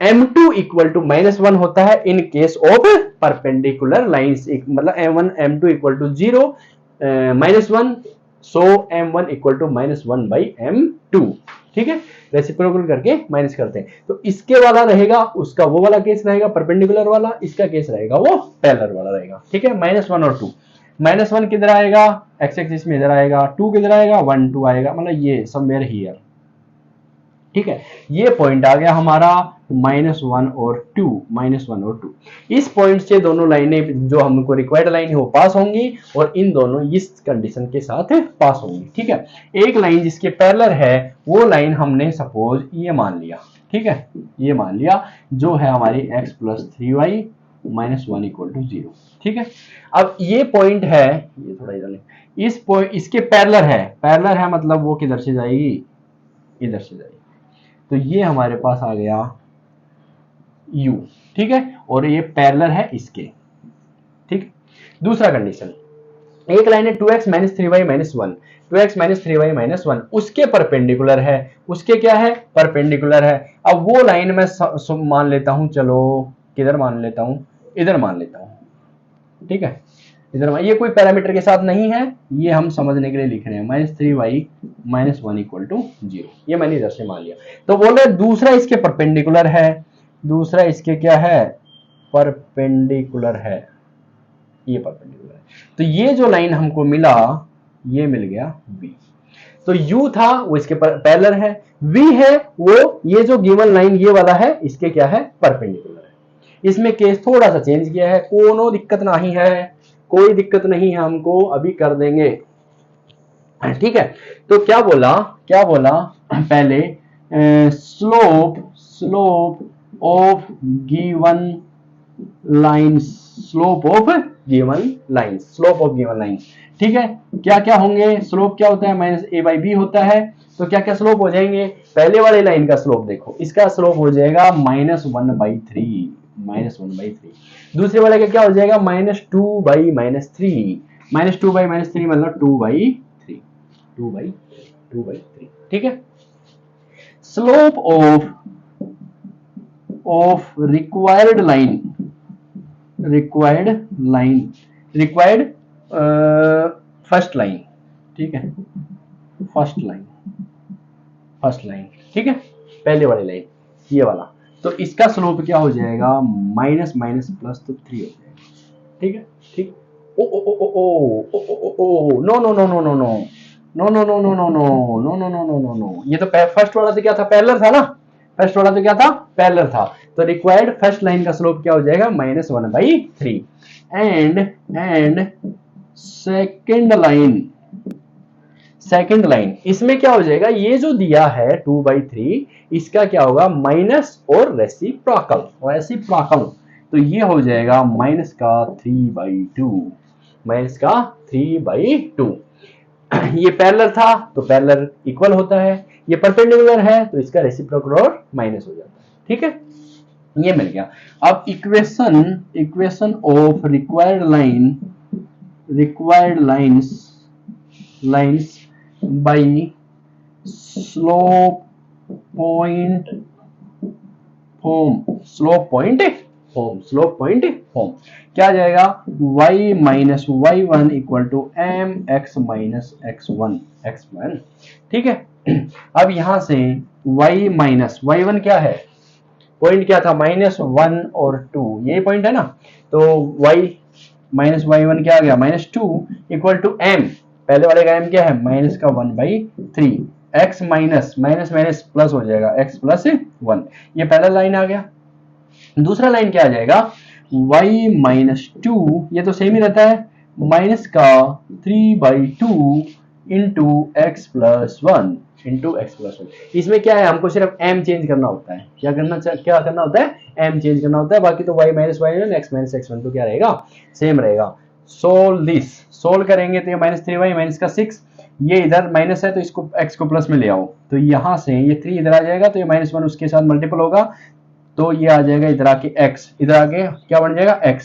m2 equal to -1 होता है in case of perpendicular lines, मतलब m1 m2 equal to 0 -1, so m1 equal to -1 by m2। ठीक है, रेसिप्रोकल करके माइनस करते हैं, तो इसके वाला रहेगा उसका वो वाला केस रहेगा परपेंडिकुलर वाला, इसका केस रहेगा वो पैरेलल वाला रहेगा। ठीक है, -1 और 2, -1 किधर आएगा, एक्स एक्सिस में इधर आएगा, 2 किधर आएगा, 1 2 आएगा, मतलब ये समवेयर हियर। ठीक है, ये पॉइंट आ गया हमारा -1 और 2, -1 और 2। इस पॉइंट से दोनों लाइनें जो हमको रिक्वायर्ड लाइन है वो पास होंगी और इन दोनों इस कंडीशन के साथ पास होंगी। ठीक है, एक लाइन जिसके पैरेलल है वो लाइन हमने सपोज ये मान लिया। ठीक है, ये मान लिया जो है हमारी x + 3y -1 इक्वल टू 0। ठीक है, अब ये पॉइंट है, ये थोड़ा इधर, इस पॉइंट इसके पैरेलल है, पैरेलल है मतलब वो किधर से जाएगी, इधर से जाएगी, तो ये हमारे पास आ गया u। ठीक है, और ये पैरेलल है इसके। ठीक, दूसरा कंडीशन, एक लाइन है 2x - 3y - 1, 2x - 3y - 1 उसके परपेंडिकुलर है, उसके क्या है, परपेंडिकुलर है। अब वो लाइन मैं मान लेता हूं, चलो किधर मान लेता हूं, इधर मान लेता हूं। ठीक है, इधर, ये कोई पैरामीटर के साथ नहीं है, ये हम समझने के लिए लिख रहे हैं, -3y - 1 इक्वल टू 0, ये मैंने इधर से मान लिया। तो बोल रहे दूसरा इसके परपेंडिकुलर है, दूसरा इसके क्या है, परपेंडिकुलर है, ये परपेंडिकुलर है, तो ये जो लाइन हमको मिला ये मिल गया v। तो u था वो इसके पैरेलल है, v है वो ये जो गिवन लाइन ये वाला है इसके क्या है, परपेंडिकुलर है। इसमें केस थोड़ा सा चेंज किया है, कोनो दिक्कत नहीं है, कोई दिक्कत नहीं है, हमको अभी कर देंगे। ठीक है, तो क्या बोला, क्या बोला पहले, slope of given line, slope of given line, slope of given line. ठीक है, क्या क्या होंगे, स्लोप क्या होता है, -a/b होता है, तो क्या क्या स्लोप हो जाएंगे, पहले वाले लाइन का स्लोप देखो, इसका स्लोप हो जाएगा -1/3, -1/3। दूसरे वाले का क्या हो जाएगा, -2/-3, -2/-3 मतलब 2/3, 2/3। ठीक है, slope of required line, required first line. ठीक है, फर्स्ट लाइन। ठीक है, पहले वाली लाइन ये वाला, तो इसका स्लोप क्या हो जाएगा, माइनस प्लस तो 3 हो जाएगा। ठीक है, ठीक, ओ ओ ओ ओ ओ ओ ओ no no no no no no no no no no no no no no no no no no, ये तो फर्स्ट वाला तो क्या था, पैरेलल था ना, फर्स्ट वाला तो क्या था, पैरेलल था, तो रिक्वायर्ड फर्स्ट लाइन का स्लोप क्या हो जाएगा, -1/3। एंड सेकंड लाइन इसमें क्या हो जाएगा, ये जो दिया है 2/3 इसका क्या होगा, माइनस और रेसिप्रोकल, तो ये हो जाएगा -3/2, -3/2। ये पैरेलल था तो पैरेलल इक्वल होता है, ये परपेंडिकुलर है तो इसका रेसिप्रोकल और माइनस हो जाता है। ठीक है, ये मिल गया। अब equation of required lines by slope point form क्या आ जाएगा, y - y1 equal to mx - x1 x1। ठीक है, अब यहां से y1 क्या है, पॉइंट क्या था, -1 और 2, यही पॉइंट है ना, तो y - y1 क्या आ गया, -2 इक्वल टू m, पहले वाले का m क्या है, -1/3, x माइनस प्लस हो जाएगा, x + 1, ये पहला लाइन आ गया। दूसरा लाइन क्या आ जाएगा, y - 2, ये तो सेम ही रहता है, -3/2 इंटू x + 1 इसमें क्या है, हमको सिर्फ m चेंज करना होता है, क्या करना होता है, m चेंज करना होता है, बाकी तो y - y1 x - x1 तो क्या रहेगा, सेम रहेगा। सोल्व करेंगे तो ये -3y - 6, ये इधर माइनस है तो इसको x को प्लस में ले आओ, तो यहां से ये 3 इधर आ जाएगा, तो ये -1 उसके साथ मल्टीपल होगा, तो ये आ जाएगा इधर आके x, इधर आके क्या बन जाएगा x,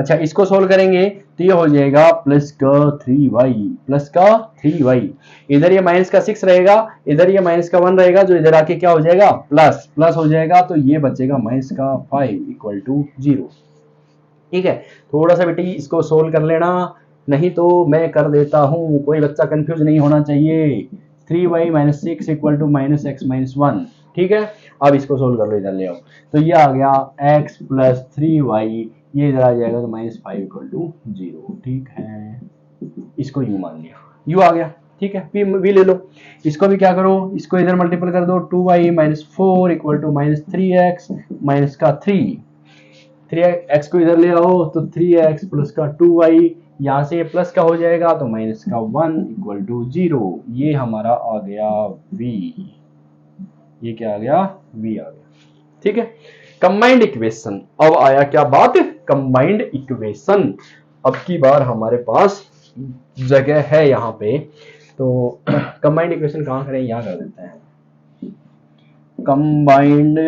अच्छा इसको सोल्व करेंगे तो ये हो जाएगा प्लस का 3y, प्लस का 3y, इधर ये माइनस का 6 रहेगा, इधर ये माइनस का 1 रहेगा, जो इधर आके क्या हो जाएगा प्लस प्लस हो जाएगा, तो ये बचेगा माइनस का 5 इक्वल टू 0। ठीक है, थोड़ा सा बेटी इसको सोल्व कर लेना, नहीं तो मैं कर देता हूं, कोई बच्चा कंफ्यूज नहीं होना चाहिए। 3y minus 6 equal to minus x minus 1। ठीक है, अब इसको सोल्व कर लो, इधर ले आओ, तो ये आ गया x प्लस 3y, ये इधर आ जाएगा तो माइनस 5 इक्वल टू 0। ठीक है, इसको यू मान लिया, यू आ गया। ठीक है, v ले लो, इसको भी क्या करो, इसको इधर मल्टीपल कर दो, 2y minus 4 equal to minus 3x minus का 3x को इधर ले आओ तो 3x प्लस का 2y, यहां से प्लस का हो जाएगा तो माइनस का 1 इक्वल टू 0। ये हमारा आ गया v, ये क्या आ गया v आ गया। ठीक है, कंबाइंड इक्वेशन। अब आया क्या बात, कंबाइंड इक्वेशन। अब की बार हमारे पास जगह है यहाँ पे, तो कंबाइंड इक्वेशन कहाँ करें, यहाँ कर देते हैं। Combined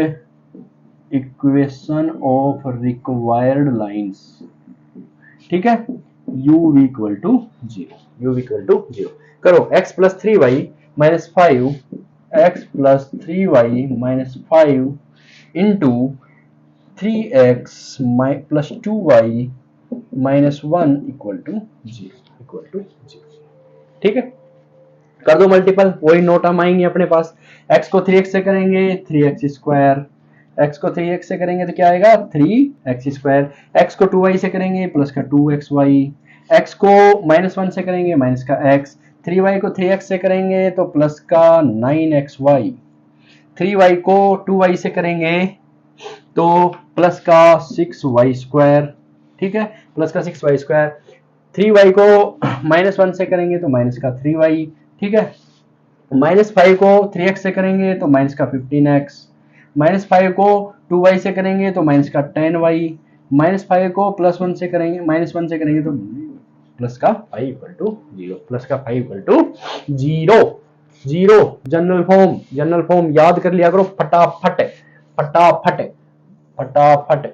equation of required lines. ठीक है, u equal to 0, u equal to 0 करो, x plus 3y minus 5, x plus 3y minus 5 into 3x plus 2y minus 1 equal to 0। ठीक है, कर दो मल्टीपल, वही नो टर्म आएंगे अपने पास। x को 3x से करेंगे 3x स्क्वायर, x को 3x से करेंगे तो क्या आएगा 3x स्क्वायर, x को 2y से करेंगे प्लस का 2xy, x को माइनस 1 से करेंगे माइनस का x, 3y को 3x से करेंगे तो प्लस का 9xy, 3y को 2y से करेंगे तो प्लस का 6y स्क्वायर। ठीक है, प्लस का 6y स्क्वायर, 3y को माइनस 1 से करेंगे तो माइनस का 3y। ठीक है, माइनस 5 को 3x से करेंगे तो माइनस का 15x, माइनस 5 को 2y से करेंगे तो माइनस का 10y, माइनस 5 को प्लस 1 से करेंगे माइनस 1 से करेंगे तो प्लस का 5 इक्वल टू 0, प्लस का 5 इक्वल टू 0। जनरल फॉर्म याद कर लिया करो, फटाफट फटाफट फटाफट।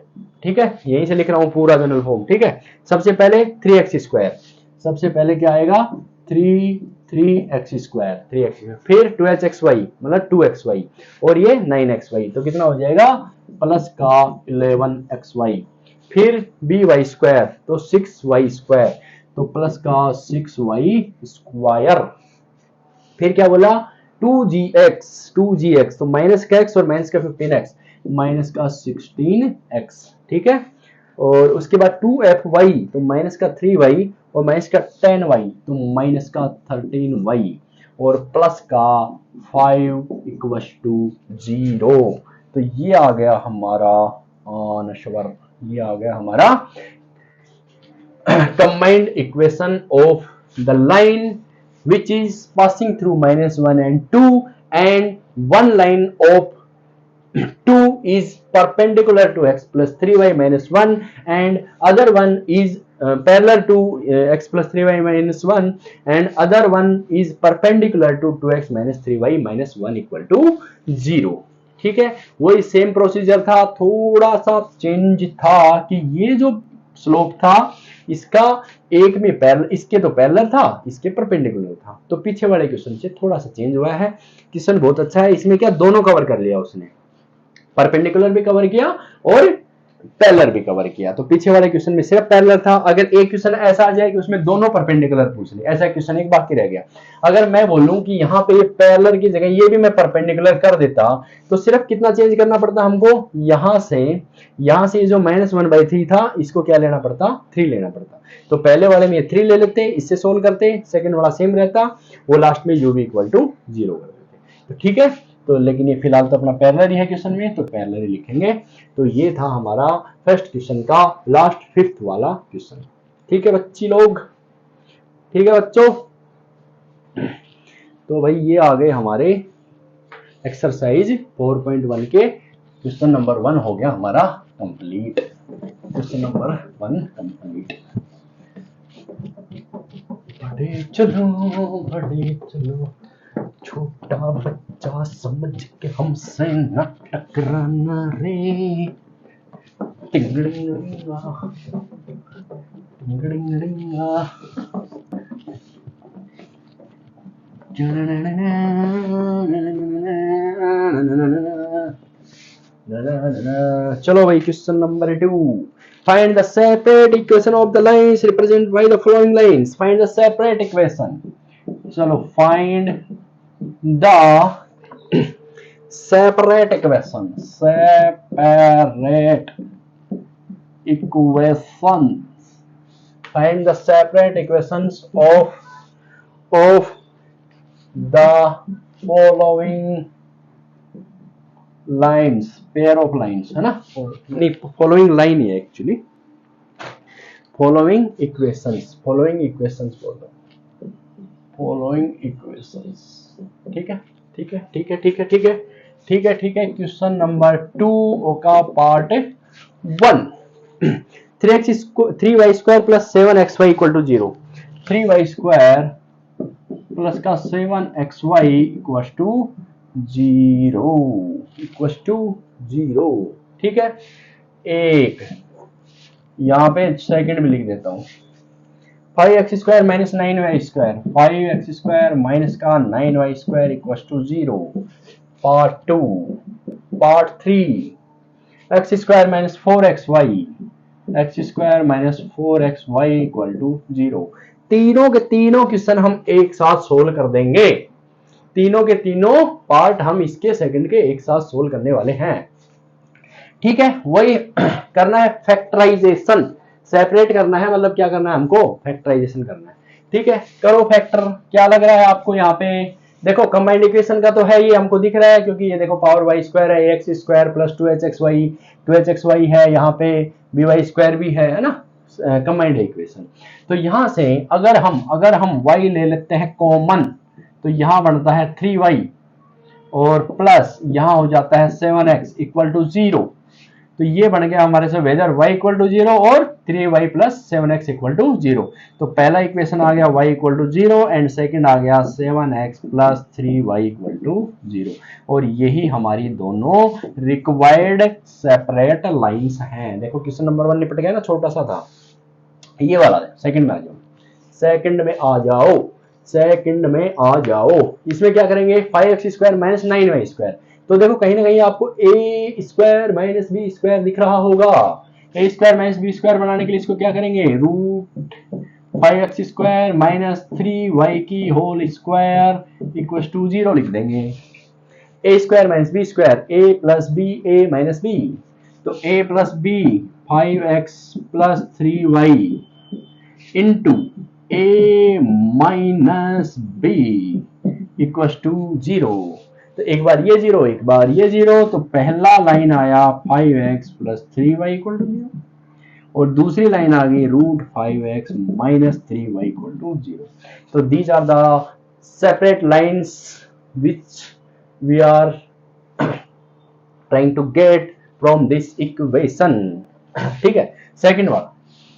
ठीक है, यहीं से लिख रहा हूं पूरा जनरल फॉर्म। ठीक है, सबसे पहले 3x स्क्वायर, सबसे पहले क्या आएगा 3x स्क्वायर, 3x, फिर 2hxy मतलब 2xy, और ये 9xy, तो कितना हो जाएगा प्लस का 11xy, फिर by स्क्वायर तो 6y स्क्वायर, तो प्लस का 6y स्क्वायर, फिर क्या बोला 2gx, तो माइनस का x और माइनस का 15x, माइनस का 16x। ठीक है, और उसके बाद 2fy तो माइनस का 3y और माइनस का 10y तो माइनस का 13y, और प्लस का 5 इक्वल टू 0। तो ये आ गया हमारा आंसर, ये आ गया हमारा combined equation of the line which is passing through minus 1 and 2, and one line of 2 is perpendicular to x plus 3y minus 1 and other one is parallel to x plus 3y minus 1 and other one is perpendicular to 2x minus 3y minus 1 equal to 0। ठीक है, वही same procedure था, थोड़ा सा change था कि ये जो स्लोप था इसका एक में पैरेलल, इसके तो पैरेलल था, इसके परपेंडिकुलर था, तो पीछे वाले क्वेश्चन से थोड़ा सा चेंज हुआ है। क्वेश्चन बहुत अच्छा है, इसमें क्या दोनों कवर कर लिया उसने, परपेंडिकुलर भी कवर किया और पैरेलल भी कवर किया। तो पीछे वाले क्वेश्चन में सिर्फ पैरेलल था, अगर एक क्वेश्चन ऐसा आ जाए कि उसमें दोनों परपेंडिकुलर पूछ ले, ऐसा क्वेश्चन एक बाकी रह गया। अगर मैं बोलूं कि यहाँ पे ये पैरेलल की जगह ये भी मैं परपेंडिकुलर कर देता तो सिर्फ कितना चेंज करना पड़ता हमको, यहाँ से जो -1/3 था इसको क्या लेना पड़ता 3 लेना पड़ता। तो पहले वाले में 3 ले लेते, इससे सोल्व करते, सेकंड वाला सेम रहता, वो लास्ट में u इक्वल टू 0 कर देते। तो ठीक है, तो लेकिन ये फिलहाल तो अपना पैरेलल ही है क्वेश्चन में, तो पैरेलल ही लिखेंगे। तो ये था हमारा फर्स्ट क्वेश्चन का लास्ट 5th वाला क्वेश्चन। ठीक है बच्ची लोग, ठीक है बच्चों, तो भाई ये आ गए हमारे एक्सरसाइज 4.1 के क्वेश्चन नंबर 1 हो गया हमारा कंप्लीट, क्वेश्चन नंबर 1 कंप्लीट। बढ़े चलो छोटा बच्चा समझ के हमसे न टकराना रे। चलो भाई question number 2. Find the separate equation of the lines represented by the following lines. Find the separate equation. चलो find the separate equation. Separate equations. Find the separate equations of the following lines. Pair of lines है ना, नहीं following line है actually. Following equations बोल दो. Following equations. ठीक है. Question number 2 का part 1. 3y square plus 7xy equal to 0. 3y square plus का 7xy इक्वल टू 0. ठीक है. एक यहां पे सेकंड में लिख देता हूं. 5x square minus 9y square. 5x square minus का 9y square equal to 0. Part 2. Part 3. x square minus 4xy. x square minus 4xy equal to 0. तीनों के तीनों क्वेश्चन हम एक साथ सोल्व कर देंगे. तीनों के तीनों पार्ट हम इसके सेकंड के एक साथ सोल्व करने वाले हैं. ठीक है. वही करना है फैक्टराइजेशन. सेपरेट करना है, मतलब क्या करना है हमको, फैक्टराइजेशन करना है. ठीक है. करो फैक्टर. क्या लग रहा है आपको यहाँ पे? देखो कंबाइंड इक्वेशन का तो है, ये हमको दिख रहा है क्योंकि ये देखो पावर वाई स्क्वायर है, एक्स स्क्वायर प्लस 2hxy है, यहाँ पे by स्क्वायर भी है ना. कंबाइंड है इक्वेशन. तो यहां से अगर हम y ले लेते हैं कॉमन, तो यहां बनता है 3y और प्लस यहां हो जाता है 7x इक्वल टू 0. तो ये बन गया हमारे से वेदर y इक्वल टू 0 और 3y plus 7x equal to 0. तो पहला इक्वेशन आ गया y equal to 0 and second आ गया 7x plus 3y equal to 0. और यही हमारी दोनों रिक्वायर्ड सेपरेट लाइंस हैं. देखो क्वेश्चन नंबर 1 निपट गया ना, छोटा सा था. ये वाला सेकंड में आ जाओ. सेकंड में आ जाओ. इसमें क्या करेंगे? 5x square minus 9y square. तो देखो कहीं ना कहीं आपको a square minus b square दिख रहा होगा. a square minus b square बनाने के लिए इसको क्या करेंगे? Root 5x square minus 3y की होल स्क्वायर इक्वल टू 0 लिख देंगे. a square minus b square, a plus b a minus b. तो a plus b 5x plus 3y into a minus b equal to 0. तो एक बार ये 0 एक बार ये 0, तो पहला लाइन आया 5x plus 3y equal to 0 और दूसरी लाइन आ गई root 5x minus 3y equal to 0. तो these are the separate lines which we are trying to get from this equation. ठीक है. सेकंड वाला.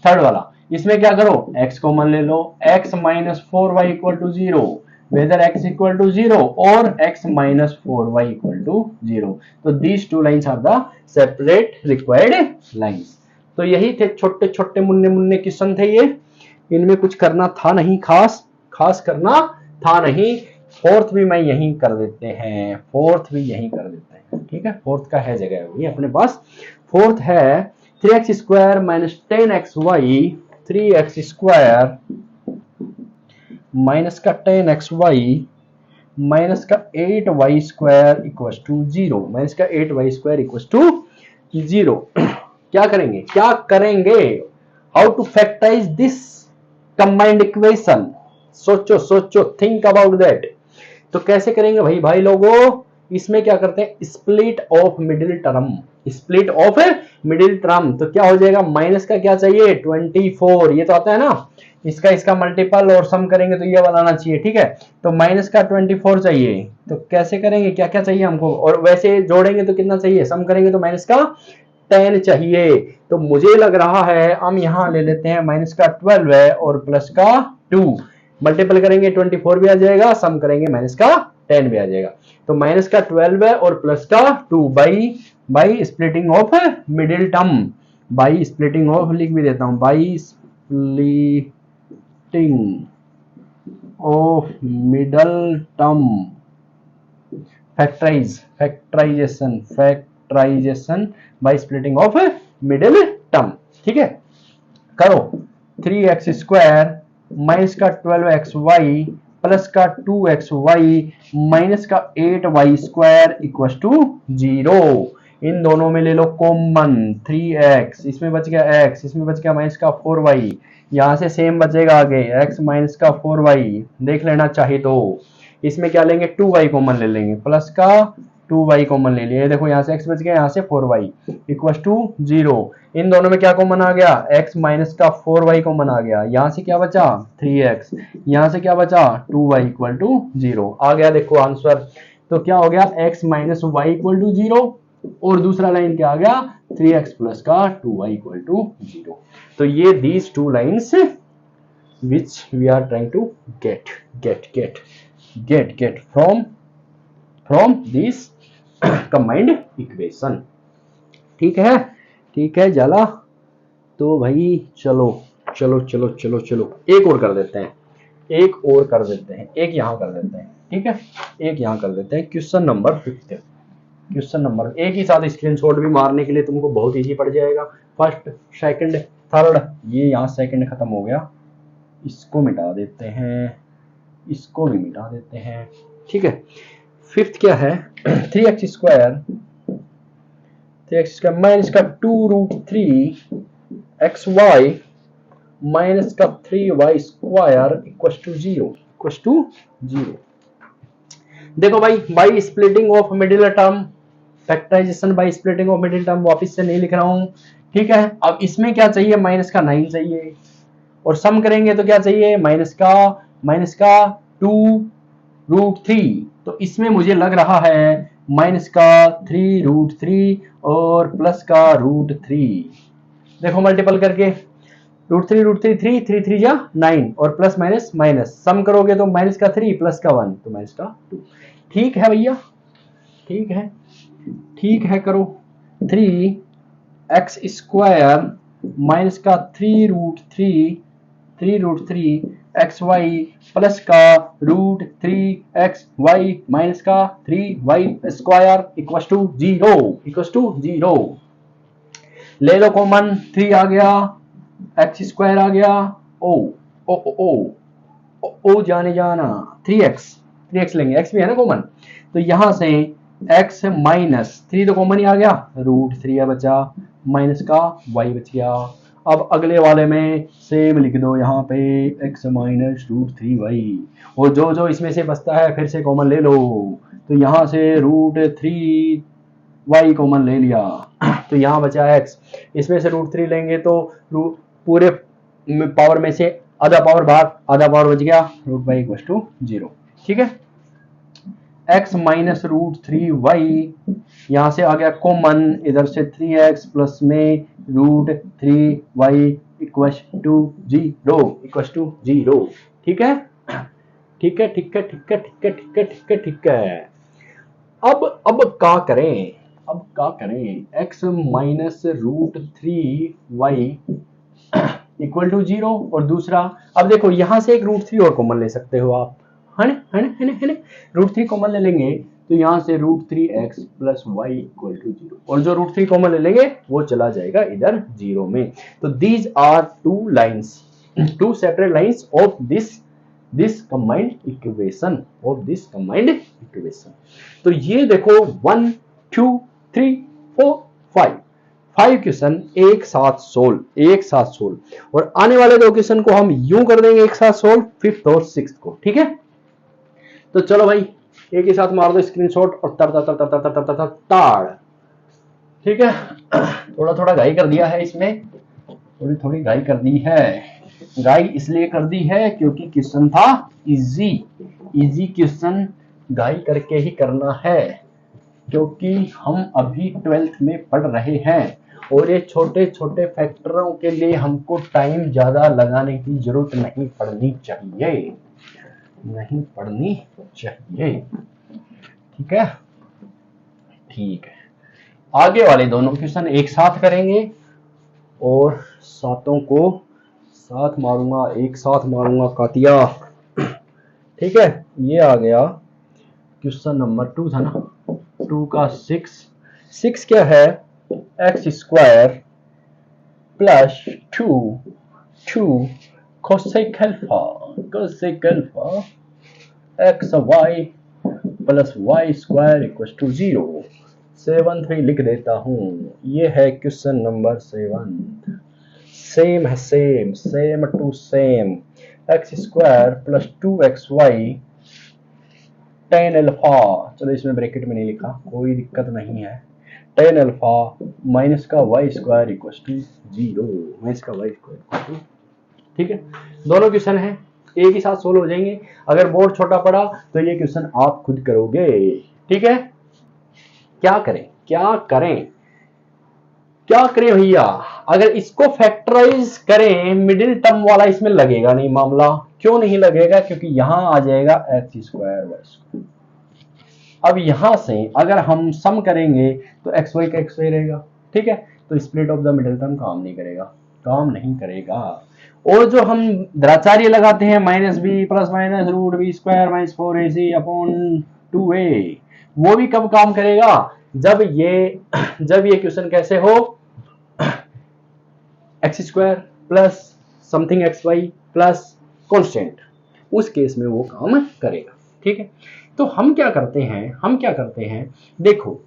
थर्ड वाला, इसमें क्या करो? x कॉमन ले लो. x minus 4y equal to 0, whether x equal to 0 और x minus 4y equal to 0. तो these two lines are the separate required lines. तो यही थे छोटे छोटे मुन्ने क्वेश्चन थे ये. इनमें कुछ करना था नहीं, खास करना था नहीं. फोर्थ भी मैं यहीं कर देते हैं. ठीक है. फोर्थ का है जगह वही अपने पास. फोर्थ है 3x square minus 10xy. 3x square minus का 10xy माइनस का 8y square equal to 0. Minus का 8y स्क्वायर इक्वल टू 0. क्या करेंगे? How to factorise this combined equation. सोचो, थिंक अबाउट दैट. तो कैसे करेंगे भाई लोगों? इसमें क्या करते हैं? Split of middle term. तो क्या हो जाएगा? माइनस का क्या चाहिए? 24. ये तो आता है ना. इसका मल्टीपल और सम करेंगे तो ये वाला आना चाहिए. ठीक है. तो माइनस का 24 चाहिए. तो कैसे करेंगे? क्या चाहिए हमको? और वैसे जोड़ेंगे तो कितना चाहिए? सम करेंगे तो माइनस का 10 चाहिए. तो मुझे लग रहा है हम यहां ले लेते हैं माइनस का 12 है और प्लस का 2. मल्टीपल करेंगे 24 भी आ जाएगा, सम करेंगे माइनस का 10 भी आ जाएगा. तो माइनस का 12 है और प्लस का 2 by splitting of middle term. By splitting of लिख भी देता हूं, by splitting of middle term, factorisation by splitting of middle term. ठीक है, करो 3x² माइनस का 12xy प्लस का 2xy माइनस का 8y² इक्वल टू 0। इन दोनों में ले लो कॉमन 3x, इसमें बच गया x, इसमें बच गया माइनस का 4y, यहां से सेम बचेगा आगे x माइनस का 4y, देख लेना चाहे तो। इसमें क्या लेंगे 2y कॉमन ले लेंगे, प्लस का 2y कॉमन ले लिया, देखो यहाँ से x बच गया, यहाँ से 4y इक्वल टू 0। इन दोनों में क्या कॉमन आ गया, x माइनस का 4y कॉमन आ गया, यहाँ से क्या बचा 3x, यहाँ से क्या बचा 2y इक्वल टू 0 आ गया। देखो आंसर तो क्या हो गया, x minus y equal to 0, और दूसरा लाइन क्या आ गया 3x प्लस का 2y इक्वल टू 0। तो ये these two lines which we are trying to get from this combined equation। ठीक है जाला। तो भाई चलो एक और कर देते हैं, एक यहाँ कर देते हैं। ठीक है, एक यहाँ कर देते हैं, क्वेश्चन नंबर 5। क्वेश्चन नंबर एक ही साथ स्क्रीनशॉट भी मारने के लिए तुमको बहुत इजी पड़ जाएगा। फर्स्ट, सेकंड, थर्ड, ये यहाँ सेकंड खत्म हो गया, इसको मिटा देते हैं, इसको भी मिटा देते हैं। ठीक है, फिफ्थ क्या है 3x² माइनस का 2√3xy माइनस का 3y² इक्वल टू 0। देखो भाई, by splitting of middle term, factorisation by splitting of middle term वापस से नहीं लिख रहा हूं। ठीक है, अब इसमें क्या चाहिए, माइनस का 9 चाहिए, और सम करेंगे तो क्या चाहिए, माइनस का 2√3। तो इसमें मुझे लग रहा है माइनस का 3√3 और प्लस का √3। देखो मल्टीपल करके √3 3 3 जा 9 और प्लस माइनस सम करोगे तो माइनस का 3 प्लस का 1 तो माइनस का 2। ठीक है भैया, ठीक है करो 3x² माइनस का 3√3xy प्लस का √3xy माइनस का 3y² इक्वल टू 0। ले लो कॉमन, 3 आ गया, x² आ गया, ओ जाने जाना 3x लेंगे, x भी है ना कॉमन, तो यहां से x माइनस 3 तो कॉमन ही आ गया, √3 बचा, माइनस का y बच गया। अब अगले वाले में सेम लिख दो, यहाँ पे x माइनस √3y, और जो इसमें से बचता है फिर से कॉमन ले लो, तो यहाँ से √3y कॉमन ले लिया, तो यहाँ बचा x, इसमें से √3 लेंगे तो पूरे पावर में से आधा पावर बाहर, आधा पावर बच गया, √y इक्वल टू 0। ठीक है, x माइनस √3y, यहाँ से आ गया कॉमन, इधर से 3x प्लस में √3y इक्वल टू 0। ठीक है, अब क्या करें, x minus √3y equal to 0, और दूसरा, अब देखो यहां से एक √3 और कॉमन ले सकते हो आप, है ना, √3 कॉमन ले लेंगे तो यहाँ से √3x plus y equal to 0, और जो √3 कॉमन ले लेंगे वो चला जाएगा इधर 0 में। तो these are two separate lines of this combined equation, तो ये देखो 1 2 3 4 5 क्वेश्चन एक साथ सोल्व, और आने वाले 2 क्वेश्चन को हम यूं कर देंगे एक साथ सोल्व, 5th और 6th को। ठीक है, तो चलो भाई एक ही साथ मार दो स्क्रीनशॉट और ताड़। ठीक है, थोड़ा घाई कर दिया है इसमें, थोड़ी घाई कर दी है, घाई इसलिए कर दी है क्योंकि क्वेश्चन था इजी क्वेश्चन, घाई करके ही करना है क्योंकि हम अभी 12th में पढ़ रहे हैं, और ये छोटे फैक्टरों के लिए हमको टाइम ज्यादा लगाने की जरूरत नहीं पड़नी चाहिए। ठीक है, आगे वाले दोनों क्वेश्चन एक साथ करेंगे और सातों को साथ मारूंगा, एक साथ मारूंगा कातिया। ठीक है, ये आ गया क्वेश्चन नंबर 2 था ना, 2 का 6 क्या है, x square plus 2 cosec alpha x y plus y square equal to 0। 7 लिख देता हूं, ये है क्वेश्चन नंबर 7। सेम है, same to same, x square plus 2xy tan alpha, चलो इसमें ब्रैकेट में नहीं लिखा, कोई दिक्कत नहीं है, टेन अल्फा माइनस का y square equal to 0, minus का वाई स्क्वायर इक्वल टू। ठीक है, दोनों क्वेश्चन हैं, एक ही साथ सोल्व हो जाएंगे। अगर बोर्ड छोटा पड़ा तो ये क्वेश्चन आप खुद करोगे। ठीक है, क्या करें भैया, अगर इसको फैक्टराइज करें, मिडिल टर्म वाला इसमें लगेगा नहीं मामला। क्यों नहीं लगेगा, क्योंकि यहां आ जाएगा एक्स स्क्वायर वाई स्क्वायर। अब यहां से अगर हम सम करेंगे तो एक्स वाई का एक्स वाई रहेगा। ठीक है, तो split of the middle term काम नहीं करेगा। और जो हम द्राचार्य लगाते हैं minus b plus minus root b square minus 4ac upon 2a, वो भी कब काम करेगा, जब ये क्वेश्चन कैसे हो, x square plus something x y plus constant, उस केस में वो काम करेगा। ठीक है, तो हम क्या करते हैं, देखो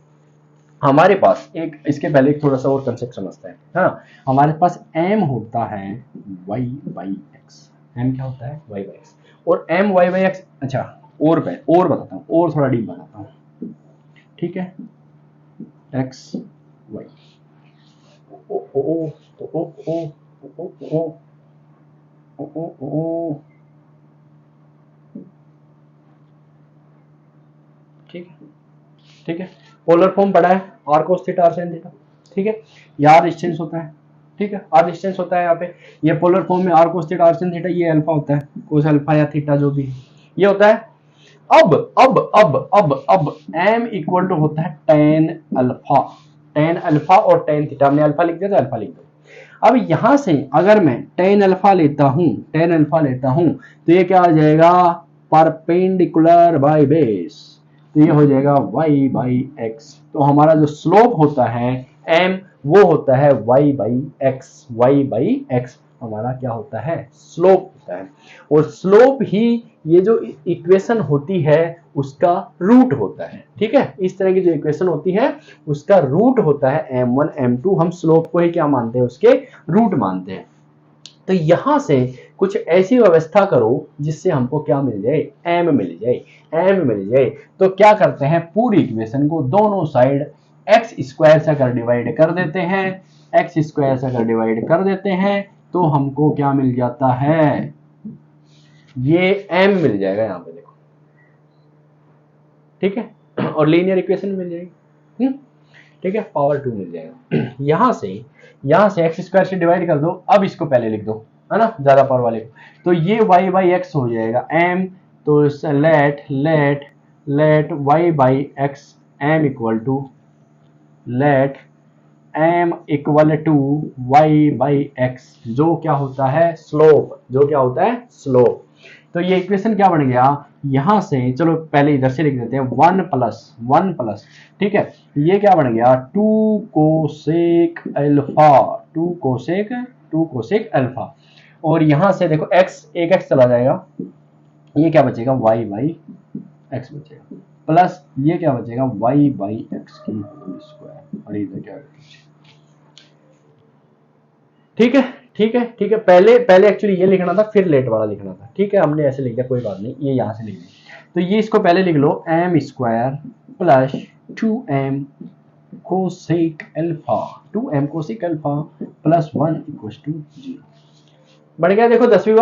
हमारे पास एक, इसके पहले एक थोड़ा सा और कंसेप्ट समझते हैं। हाँ, हमारे पास m होता है y बाई एक्स, m क्या होता है y बाई एक्स, और m y बाई एक्स, अच्छा और बताता हूँ, और थोड़ा डीप बनाता हूँ। ठीक है, x y ओ ओ ओ ओ ओ ओ ओ ओ ओ, ठीक है, पोलर फॉर्म पढ़ा है, r cos theta r sin theta. ठीक है, यार डिस्टेंस होता है, ठीक है, आर डिस्टेंस होता है यहाँ पे, ये पोलर फॉर्म में r cos theta r sin theta, ये अल्फा होता है, कोस अल्फा या थीटा जो भी ये होता है। अब m इक्वल टू होता है टेन अल्फा और टेन थीटा, हमने अल्फा लिख दिया तो अल्फा लिख दो। अब यहां से अगर मैं टेन अल्फा लेता हूं तो ये क्या आ जाएगा, परपेंडिकुलर बाय बेस, तो ये हो जाएगा y बाई एक्स। तो हमारा जो स्लोप होता है m, वो होता है y बाई एक्स, हमारा क्या होता है, स्लोप होता है। और स्लोप ही ये जो इक्वेशन होती है उसका रूट होता है। ठीक है, इस तरह की जो इक्वेशन होती है उसका रूट होता है m1 m2, हम स्लोप को ही क्या मानते हैं, उसके रूट मानते हैं। तो यहां से कुछ ऐसी व्यवस्था करो जिससे हमको क्या मिल जाए, m मिल जाए। तो क्या करते हैं, पूरी इक्वेशन को दोनों साइड एक्स स्क्वायर से अगर डिवाइड कर देते हैं तो हमको क्या मिल जाता है, ये m मिल जाएगा यहां पे देखो। ठीक है, और लीनियर इक्वेशन मिल जाएगी। ठीक है, पावर 2 मिल जाएगा। यहां से एक्स स्क्वायर से डिवाइड कर दो, अब इसको पहले लिख दो, है ना, ज्यादा पावर वाले को, तो ये y बाई एक्स हो जाएगा m, तो let y by x m equal to let m equal to y by x, जो क्या होता है, स्लोप। तो ये इक्वेशन क्या बन गया, यहां से चलो पहले इधर से लिख देते हैं, 1 प्लस, ठीक है, ये क्या बन गया, 2 कोसेक अल्फा, और यहां से देखो एक x चला जाएगा, ये क्या बचेगा, y बाई एक्स बचेगा, प्लस ये क्या बचेगा, y बाई एक्स की होल स्क्वायर, और इधर क्या बचेगा। ठीक है, पहले एक्चुअली ये लिखना था, फिर लेट वाला लिखना था। ठीक है, हमने ऐसे लिख दिया, कोई बात नहीं, ये यहां से लिख दिया। तो ये इसको पहले लिख लो, m square plus 2m cosec alpha plus 1 equal to 0 बन गया। देखो 10वीं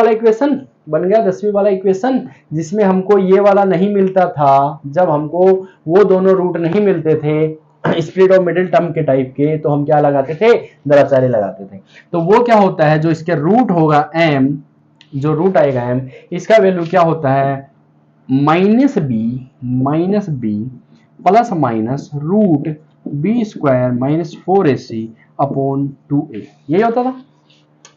वाला इक्वेशन जिसमें हमको ये वाला नहीं मिलता था, जब हमको वो दोनों रूट नहीं मिलते थे स्प्लिट ऑफ मिडिल टर्म के टाइप के, तो हम क्या लगाते थे, द्राचार्य लगाते थे। तो वो क्या होता है, जो इसके रूट होगा m, जो रूट आएगा m, इसका वैल्यू क्या होता है, minus b plus minus root b square minus 4ac upon 2a, यही होता था।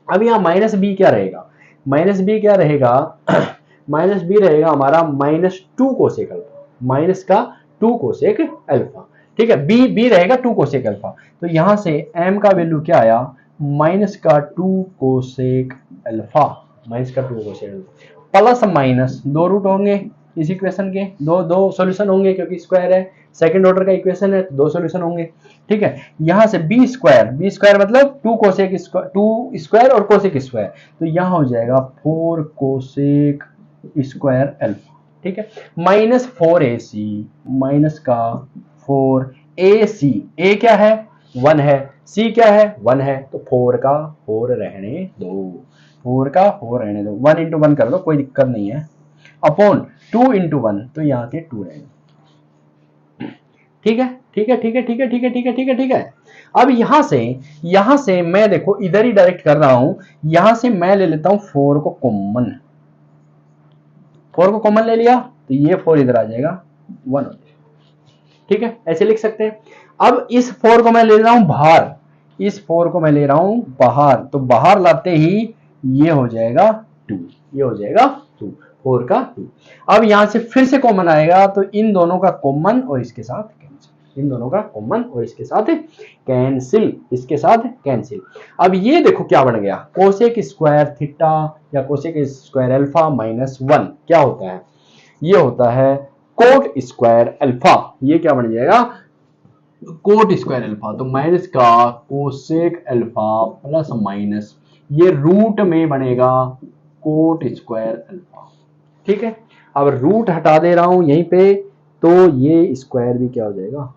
अब यहाँ माइनस बी क्या रहेगा, माइनस बी क्या रहेगा माइनस बी रहेगा हमारा -2 कोसेक अल्फा, माइनस का 2 कोसेक अल्फा, ठीक है। बी बी रहेगा 2 कोसेक अल्फा, तो यहां से m का वैल्यू क्या आया, माइनस का 2 कोसेक अल्फा, माइनस का 2 कोसेक अल्फा, प्लस माइनस दो रूट होंगे इस इक्वेशन के, दो दो सॉल्यूशन होंगे क्योंकि स्क्वायर है, सेकंड ऑर्डर का इक्वेशन है तो दो सॉल्यूशन होंगे, ठीक है। यहां से बी स्क्वायर मतलब 2 कोसेक स्क्वायर, 2 स्क्वायर और कोसेक स्क्वायर, तो यहां हो जाएगा 4 कोसेक स्क्वायर अल्फा, ठीक है। माइनस 4ac, माइनस का 4ac, a क्या है 1 है, c क्या है 1 है, तो 4 का 4 रहने दो, 4 का 4 रहने दो, 1 इंटू 1 कर दो कोई दिक्कत नहीं है, अपॉन 2 इंटू 1, तो यहाँ के 2 रहेंगे, ठीक है ठीक है ठीक है ठीक है ठीक है ठीक है ठीक है ठीक है। अब यहां से मैं देखो इधर ही डायरेक्ट कर रहा हूं, यहां से मैं ले लेता हूं 4 को कॉमन, 4 को कॉमन ले लिया तो ये 4 इधर आ जाएगा 1 हो जाएगा, ठीक है, ऐसे लिख सकते हैं। अब इस 4 को मैं ले रहा हूं बाहर, इस 4 को मैं ले रहा हूं बाहर, तो बाहर लाते ही ये हो जाएगा 2, ये हो जाएगा 2, 4 का 2। अब यहां से फिर से कॉमन आएगा तो इन दोनों का कॉमन और इसके साथ कैंसिल, इन दोनों का कॉमन और इसके साथ कैंसिल, इसके साथ कैंसिल। अब ये देखो क्या बन गया, कोसेक स्क्वायर थीटा या कोसेक स्क्वायर अल्फा माइनस 1 क्या होता है, ये होता है कोट स्क्वायर अल्फा, ये क्या बन जाएगा कोट स्क्वायर अल्फा, तो माइनस का कोसेक अल्फा प्लस माइनस ये रूट में बनेगा कोट स्क्वायर अल्फा, ठीक है। अब रूट हटा दे रहा हूं यहीं पे, तो ये स्क्वायर भी क्या हो जाएगा,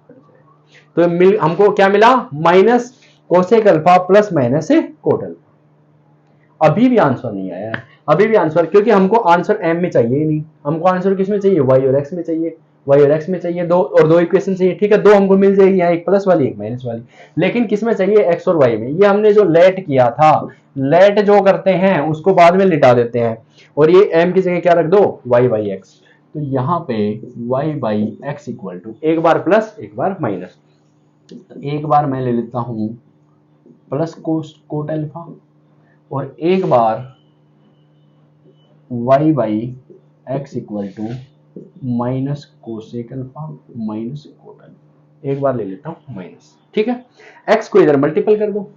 तो हमको क्या मिला minus cosec alpha plus minus cot alpha. अभी भी आंसर नहीं आया है, अभी भी आंसर, क्योंकि हमको आंसर m में चाहिए ही नहीं, हमको आंसर किस में चाहिए, y और x में चाहिए, y और x में चाहिए, दो और दो इक्वेशन चाहिए, ठीक है, दो हमको मिल जाएगी, यहाँ एक प्लस वाली एक माइनस वाली, लेकिन किस में चाहिए x और y में। ये हमने जो लेट किया था, लेट जो करते हैं उसको बाद में लिटा देते हैं, और ये m की जगह क्या रख दो y बाई x, तो यहाँ पे y by x equal to एक बार प्लस एक बार माइनस, एक बार मैं ले लेता हूं प्लस कोट अल्फा और एक बार y by x equal to minus cosec alpha minus cot alpha, एक बार ले लेता हूं माइनस, ठीक है। x को इधर मल्टीपल कर दो,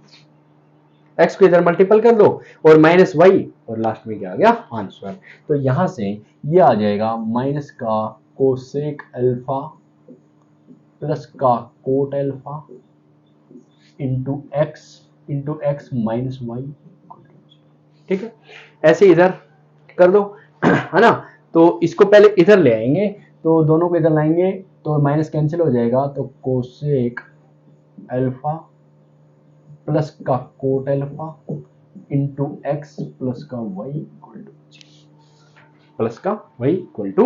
x को इधर मल्टीपल कर दो और माइनस y, और लास्ट में क्या आ गया आंसर, तो यहां से ये आ जाएगा माइनस का कोसेक अल्फा प्लस का cot alpha into x minus y, ठीक है। ऐसे इधर कर दो है ना, तो इसको पहले इधर ले आएंगे, तो दोनों को इधर लाएंगे तो माइनस कैंसिल हो जाएगा, तो कोसेक अल्फा प्लस का cot alpha into x plus का वाई इक्वल टू, प्लस का वाई इक्वल टू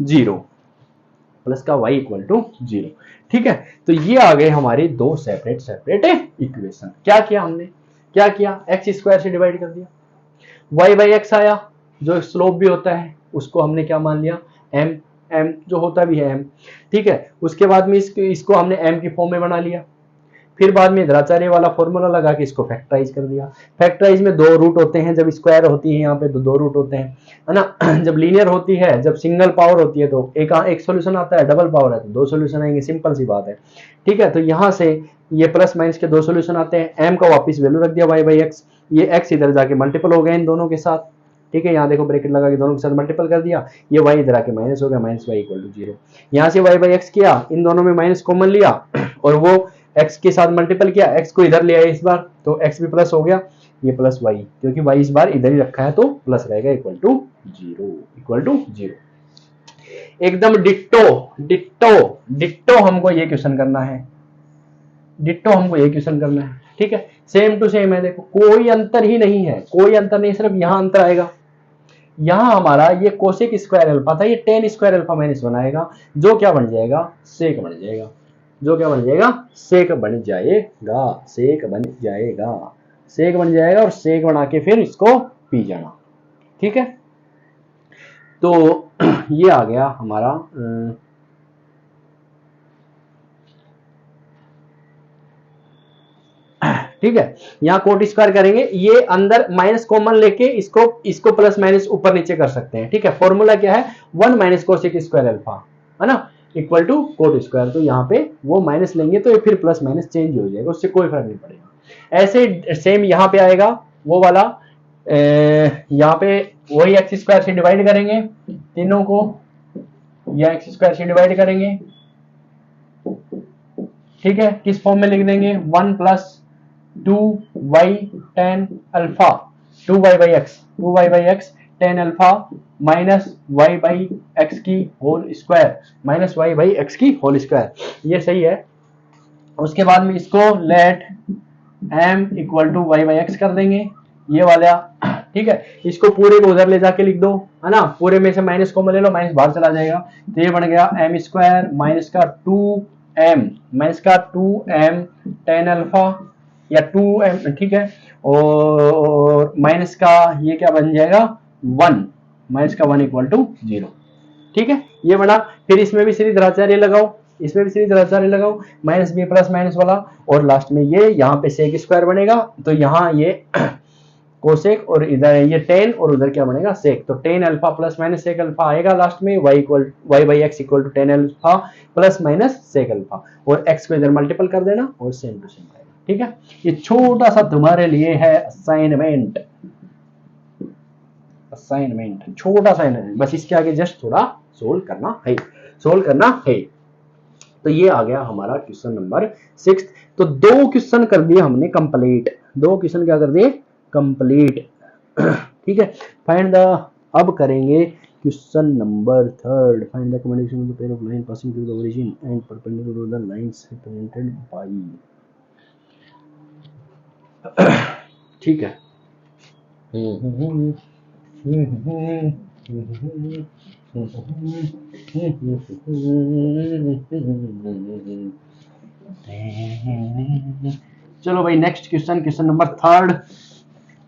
0, प्लस का y इक्वल टू 0, ठीक है। तो ये आ गए हमारे दो सेपरेट इक्वेशन। क्या किया हमने, क्या किया, एक्स स्क्वायर से डिवाइड कर दिया, y बाई एक्स आया जो स्लोप भी होता है उसको हमने क्या मान लिया m जो होता भी है m, ठीक है। उसके बाद में इसको हमने m की फॉर्म में बना लिया, फिर बाद में द्विचार्य वाला फॉर्मूला लगा के इसको फैक्टराइज कर दिया। फैक्टराइज में दो रूट होते हैं, जब स्क्वायर होती है यहाँ पे तो दो रूट होते हैं, है ना। जब लीनियर होती है, जब सिंगल पावर होती है तो एक सॉल्यूशन आता है, डबल पावर है तो दो सॉल्यूशन आएंगे, सिंपल सी बात है, ठीक है। तो यहाँ से ये प्लस माइनस के दो सॉल्यूशन आते हैं, m का वापस वैल्यू रख दिया y बाई एक्स, ये x इधर जाके मल्टीपल हो गए इन दोनों के साथ, ठीक है। यहाँ देखो ब्रैकेट लगा के दोनों के साथ मल्टीपल कर दिया, ये y इधर आके माइनस हो गया, माइनस वाई इक्वल टू 0। यहाँ से y बाई एक्स किया, इन दोनों में माइनस कॉमन लिया और वो x के साथ मल्टीपल किया, x को इधर ले आए इस बार, तो x भी प्लस हो गया, ये प्लस y, क्योंकि y इस बार इधर ही रखा है तो प्लस रहेगा, इक्वल टू 0। एकदम डिट्टो डिट्टो डिट्टो हमको ये क्वेश्चन करना है, डिट्टो हमको ये क्वेश्चन करना है, ठीक है। सेम टू सेम है, देखो कोई अंतर ही नहीं है, कोई अंतर नहीं, सिर्फ यहां अंतर आएगा। यहां हमारा ये कोसेक स्क्वायर अल्फा था, ये टेन स्क्वायर अल्फा माइनस बनाएगा, जो क्या बन जाएगा सेक बन जाएगा, जो क्या बन जाएगा सेक बन जाएगा, सेक बन जाएगा, सेक बन जाएगा, और सेक बना के फिर इसको पी जाना, ठीक है। तो ये आ गया हमारा ठीक है, यहाँ कोट स्क्वायर करेंगे, ये अंदर माइनस कॉमन लेके इसको प्लस माइनस ऊपर नीचे कर सकते हैं। ठीक है, फॉर्मूला क्या है, 1 माइनस कोसेक स्क्वायर अल्फा, है ना, इक्वल टू कोट स्क्वायर। तो यहाँ पे वो माइनस लेंगे तो ये फिर प्लस माइनस चेंज हो जाएगा, उससे कोई फर्क नहीं पड़ेगा। ऐसे सेम यहाँ पे आएगा वो वाला, यहाँ पे वही एक्स स्क्वायर से डिवाइड करेंगे तीनों को, या एक्स स्क्वायर से डिवाइड करेंगे। ठीक है, किस फॉर्म में लिख देंगे, 1 plus 2y tan alpha, 2y by x tan alpha minus y by x की whole square, minus y by x की होल स्क्वायर, ये सही है। उसके बाद में इसको let m equal to y by x कर देंगे, ये वाला। ठीक है, इसको पूरे को उधर ले जाके लिख दो, है ना, पूरे में से माइनस कॉमन ले लो, माइनस बाहर चला जाएगा, तो ये बन गया m स्क्वायर माइनस का 2m माइनस का 2m tan अल्फा या 2m, ठीक है, और माइनस का ये क्या बन जाएगा 1, माइनस का 1 इक्वल टू 0। ठीक है, ये बना। फिर इसमें भी सीरीधराचार्य लगाओ, इसमें भी सीरीधराचार्य लगाओ, माइनस बी प्लस माइनस वाला, और लास्ट में ये यहाँ पे सेक स्क्वायर बनेगा, तो यहाँ ये कोसेक और इधर ये टेन और उधर क्या बनेगा सेक, तो tan alpha plus minus sec alpha आएगा लास्ट में, y by x equal to tan alpha plus minus sec alpha, और x को इधर मल्टीपल कर देना और सेम टू सेम आएगा। ठीक है, ये छोटा सा तुम्हारे लिए है असाइनमेंट, छोटा सा है, बस इसके आगे जस्ट थोड़ा सोल्व करना है। तो ये आ गया हमारा क्वेश्चन नंबर 6। तो 2 क्वेश्चन कर दिए हमने कंप्लीट, 2 क्वेश्चन क्या कर दिए कंप्लीट। ठीक है, फाइंड द, अब करेंगे question number 3, find the communication of the pair of line passing through the origin and perpendicular to the lines represented by. ठीक है, चलो भाई नेक्स्ट क्वेश्चन, क्वेश्चन नंबर 3,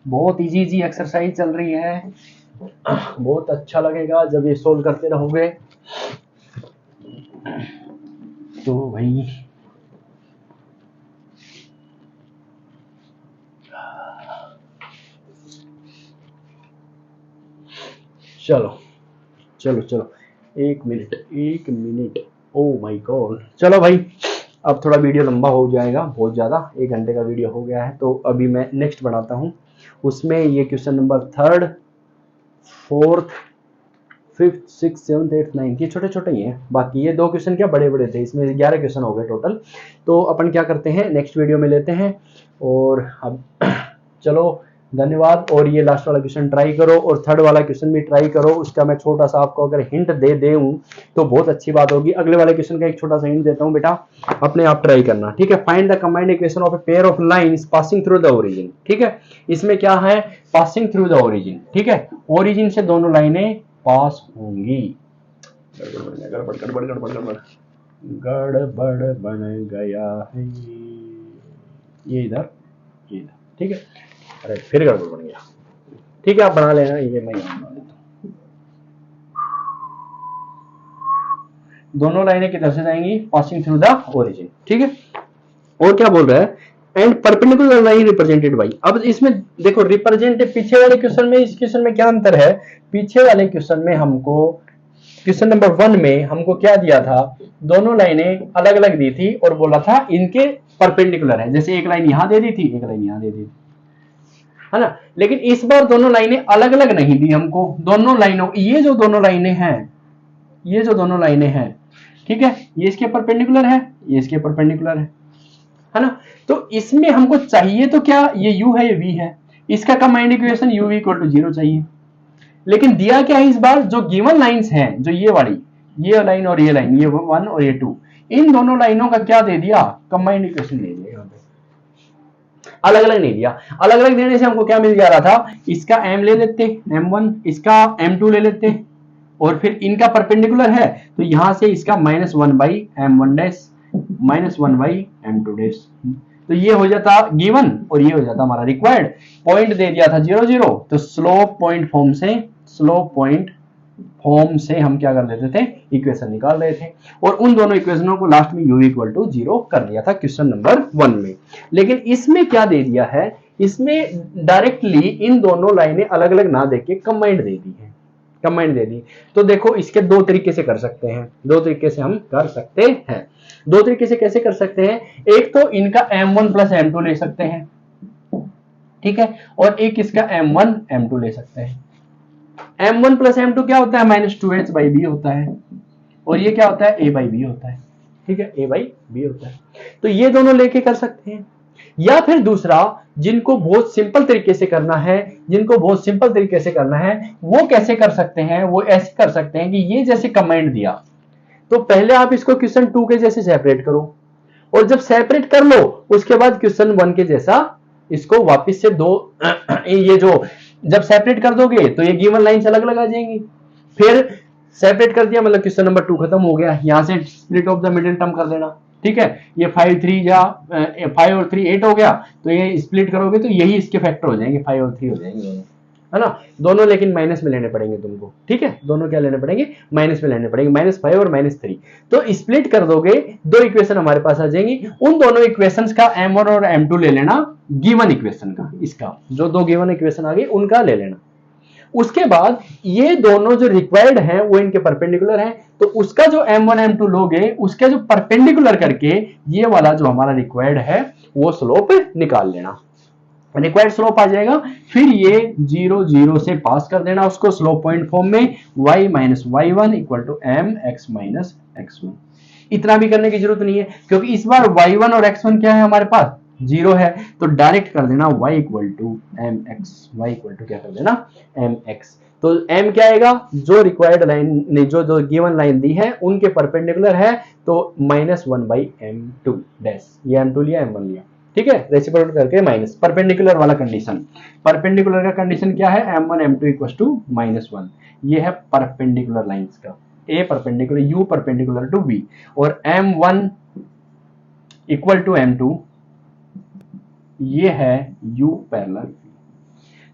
बहुत इजी एक्सरसाइज चल रही है, बहुत अच्छा लगेगा जब ये सोल्व करते रहोगे। तो भाई चलो 1 मिनट, ओ माय गॉड। चलो भाई अब थोड़ा वीडियो लंबा हो जाएगा, बहुत ज़्यादा, 1 घंटे का वीडियो हो गया है, तो अभी मैं नेक्स्ट बढ़ाता हूँ। उसमें ये question number 3, 4th, 5th, 6th, 7th, 8th, 9th ये छोटे छोटे ही हैं, बाकी ये 2 क्वेश्चन क्या बड़े बड़े थे, इसमें 11 क्वेश्चन हो गए टोटल। तो अपन क्या करते हैं नेक्स्ट वीडियो में लेते हैं। और अब चलो धन्यवाद, और ये लास्ट वाला क्वेश्चन ट्राई करो, और 3rd वाला क्वेश्चन भी ट्राई करो। उसका मैं छोटा सा आपको अगर हिंट दे दूं तो बहुत अच्छी बात होगी। अगले वाले क्वेश्चन का एक छोटा सा हिंट देता हूं बेटा, अपने आप ट्राई करना। ठीक है, find the combined equation of a pair of lines passing through the origin. ठीक है, इसमें क्या है, पासिंग थ्रू द ओरिजिन। ठीक है, ओरिजिन से दोनों लाइनें पास होंगी। गड़बड़ बन गया है ये इधर। ठीक है, अरे फिर गड़बड़ बन गया। ठीक है, आप बना लेना, ये मैं यहाँ बना लेता हूँ। दोनों लाइनें किधर से जाएंगी, पासिंग थ्रू द ओरिजिन। ठीक है, और क्या बोल रहा है, and perpendicular line represented by. अब इसमें देखो रिप्रेजेंट, पीछे वाले क्वेश्चन में इस क्वेश्चन में क्या अंतर है, पीछे वाले क्वेश्चन में हमको, क्वेश्चन नंबर 1 में हमको क्या दिया था, दोनों लाइनें अलग अलग दी थी और बोला था इनके परपेंडिकुलर है, जैसे एक लाइन यहां दे दी थी, एक लाइन यहां दे दी थी, है ना। लेकिन इस बार दोनों लाइनें अलग अलग नहीं दी हमको, दोनों लाइनों, ये जो दोनों लाइनें हैं, ठीक है, ये इसके परपेंडिकुलर है, ये इसके परपेंडिकुलर है ना। तो इसमें हमको चाहिए तो क्या, ये u है, ये v है, इसका combined equation u v equal to 0 चाहिए। लेकिन दिया क्या है इस बार, जो गिवन लाइंस हैं, जो ये वाली, ये लाइन और ये लाइन, ये 1 और ये 2, इन दोनों लाइनों का क्या दे दिया, कंबाइंड इक्वेशन दे दिया। अलग अलग नहीं दिया, अलग अलग देने से हमको क्या मिल जा रहा था, इसका m ले लेते m1, इसका m2 ले लेते, और फिर इनका परपेंडिकुलर है तो यहां से इसका -1 by m1 dash -1 by m2 dash, तो ये हो जाता गिवन और ये हो जाता हमारा रिक्वायर्ड। पॉइंट दे दिया था 0 0, तो स्लोप पॉइंट फॉर्म से स्लोप पॉइंट फॉर्म से हम क्या कर देते थे, इक्वेशन निकाल रहे थे, और उन दोनों इक्वेशनों को लास्ट में u इक्वल टू 0 कर दिया था क्वेश्चन नंबर 1 में। लेकिन इसमें क्या दे दिया है, इसमें डायरेक्टली इन दोनों लाइनें अलग अलग ना देके कंबाइंड दे दी है, कंबाइंड दे दी। तो देखो इसके दो तरीके से कर सकते हैं, दो तरीके से हम कर सकते हैं। दो तरीके से कैसे कर सकते हैं, एक तो इनका m1 प्लस m2 ले सकते हैं, ठीक है, और एक इसका m1 m2 ले सकते हैं। m1 प्लस m2 क्या होता है, माइनस 2h बाई बी होता है, और ये क्या होता है, a बाई बी होता है, ठीक है, a बाई बी होता है। तो ये दोनों लेके कर सकते हैं। या फिर दूसरा, जिनको बहुत सिंपल तरीके से करना है, जिनको बहुत सिंपल तरीके से करना है, वो कैसे कर सकते हैं, वो ऐसे कर सकते हैं कि ये जैसे कमेंट दिया, तो पहले आप इसको क्वेश्चन 2 के जैसे सेपरेट करो, और जब सेपरेट कर लो उसके बाद क्वेश्चन 1 के जैसा इसको वापस से दो ये जो जब सेपरेट कर दोगे तो ये गिवन लाइंस अलग अलग आ जाएंगी। फिर सेपरेट कर दिया मतलब क्वेश्चन नंबर 2 खत्म हो गया, यहां से split of the middle term कर देना, ठीक है। ये 5 3 या 5 और 3 8 हो गया, तो ये स्प्लिट करोगे तो यही इसके फैक्टर हो जाएंगे, 5 और 3 हो जाएंगे दोनों, है ना। दोनों लेकिन माइनस में लेने पड़ेंगे तुमको, ठीक है, दोनों क्या लेने पड़ेंगे, माइनस में लेने पड़ेंगे, -5 और -3। तो स्प्लिट कर दोगे, दो इक्वेशन हमारे पास आ जाएंगी, उन दोनों इक्वेशंस का m1 और m2 ले लेना, गिवन इक्वेशन का, इसका जो दो गिवन इक्वेशन आ गई उनका ले लेना। उसके बाद ये दोनों जो रिक्वायर्ड हैं वो इनके परपेंडिकुलर हैं, तो उसका जो m1 m2 लोगे उसके जो परपेंडिकुलर करके ये वाला जो हमारा रिक्वायर्ड है वो स्लोप निकाल लेना, रिक्वायर्ड स्लोप आ जाएगा। फिर ये 0 0 से पास कर देना उसको स्लोप पॉइंट फॉर्म में, y minus y1 equal to mx minus x1। इतना भी करने की जरूरत नहीं है क्योंकि इस बार y1 और x1 क्या है हमारे पास, 0 है, तो डायरेक्ट कर देना y equal to mx, y equal to क्या कर देना mx। तो m क्या आएगा, जो रिक्वायर्ड लाइन ने जो जो गिवन लाइन दी है उनके परपेंडिकुलर है, तो -1 बाई m2 डैश, ये m2 लिया m1 लिया, ठीक है, रेसिप्रोकेट करके माइनस परपेंडिकुलर वाला कंडीशन। परपेंडिकुलर का कंडीशन क्या है, m1 m2 इक्वल टू -1, ये है परपेंडिकुलर लाइंस का, a perpendicular u perpendicular to b, और m1 इक्वल टू m2 ये है u पैरेलल।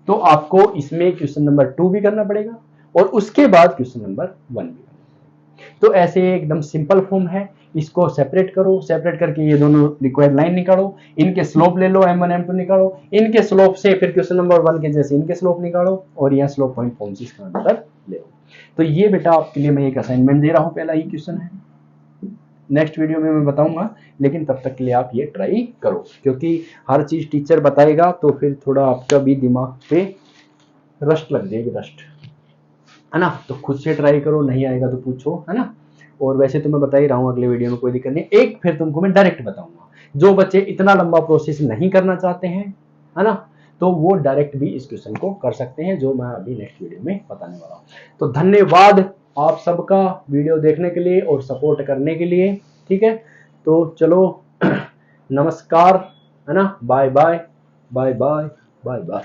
तो आपको इसमें क्वेश्चन नंबर 2 भी करना पड़ेगा और उसके बाद क्वेश्चन नंबर 1 भी करना पड़ेगा। तो ऐसे एकदम सिंपल फॉर्म है, इसको सेपरेट करो, सेपरेट करके ये दोनों रिक्वायर्ड लाइन निकालो, इनके स्लोप ले लो, m1 m2 निकालो, इनके स्लोप से फिर क्वेश्चन नंबर 1 के जैसे इनके स्लोप निकालो, और यहाँ स्लोप पॉइंट फॉर्म से इसका आंसर ले लो। तो ये बेटा आपके लिए मैं एक असाइनमेंट दे रहा हूँ, पहला ही क्वेश्चन है, नेक्स्ट वीडियो में मैं बताऊंगा, लेकिन तब तक के लिए आप ये ट्राई करो, क्योंकि हर चीज टीचर बताएगा तो फिर थोड़ा आपका भी दिमाग पे रस्ट लग जाएगी, रस्ट, है ना। तो खुद से ट्राई करो, नहीं आएगा तो पूछो, है ना। और वैसे तो मैं बता ही रहा हूँ, अगले वीडियो में कोई दिक्कत नहीं। एक फिर तुमको मैं डायरेक्ट बताऊंगा, जो बच्चे इतना लंबा प्रोसेस नहीं करना चाहते हैं, है ना, तो वो डायरेक्ट भी इस क्वेश्चन को कर सकते हैं, जो मैं अभी नेक्स्ट वीडियो में बताने वाला हूँ। तो धन्यवाद आप सबका वीडियो देखने के लिए और सपोर्ट करने के लिए, ठीक है। तो चलो नमस्कार, है ना, bye bye bye bye bye bye.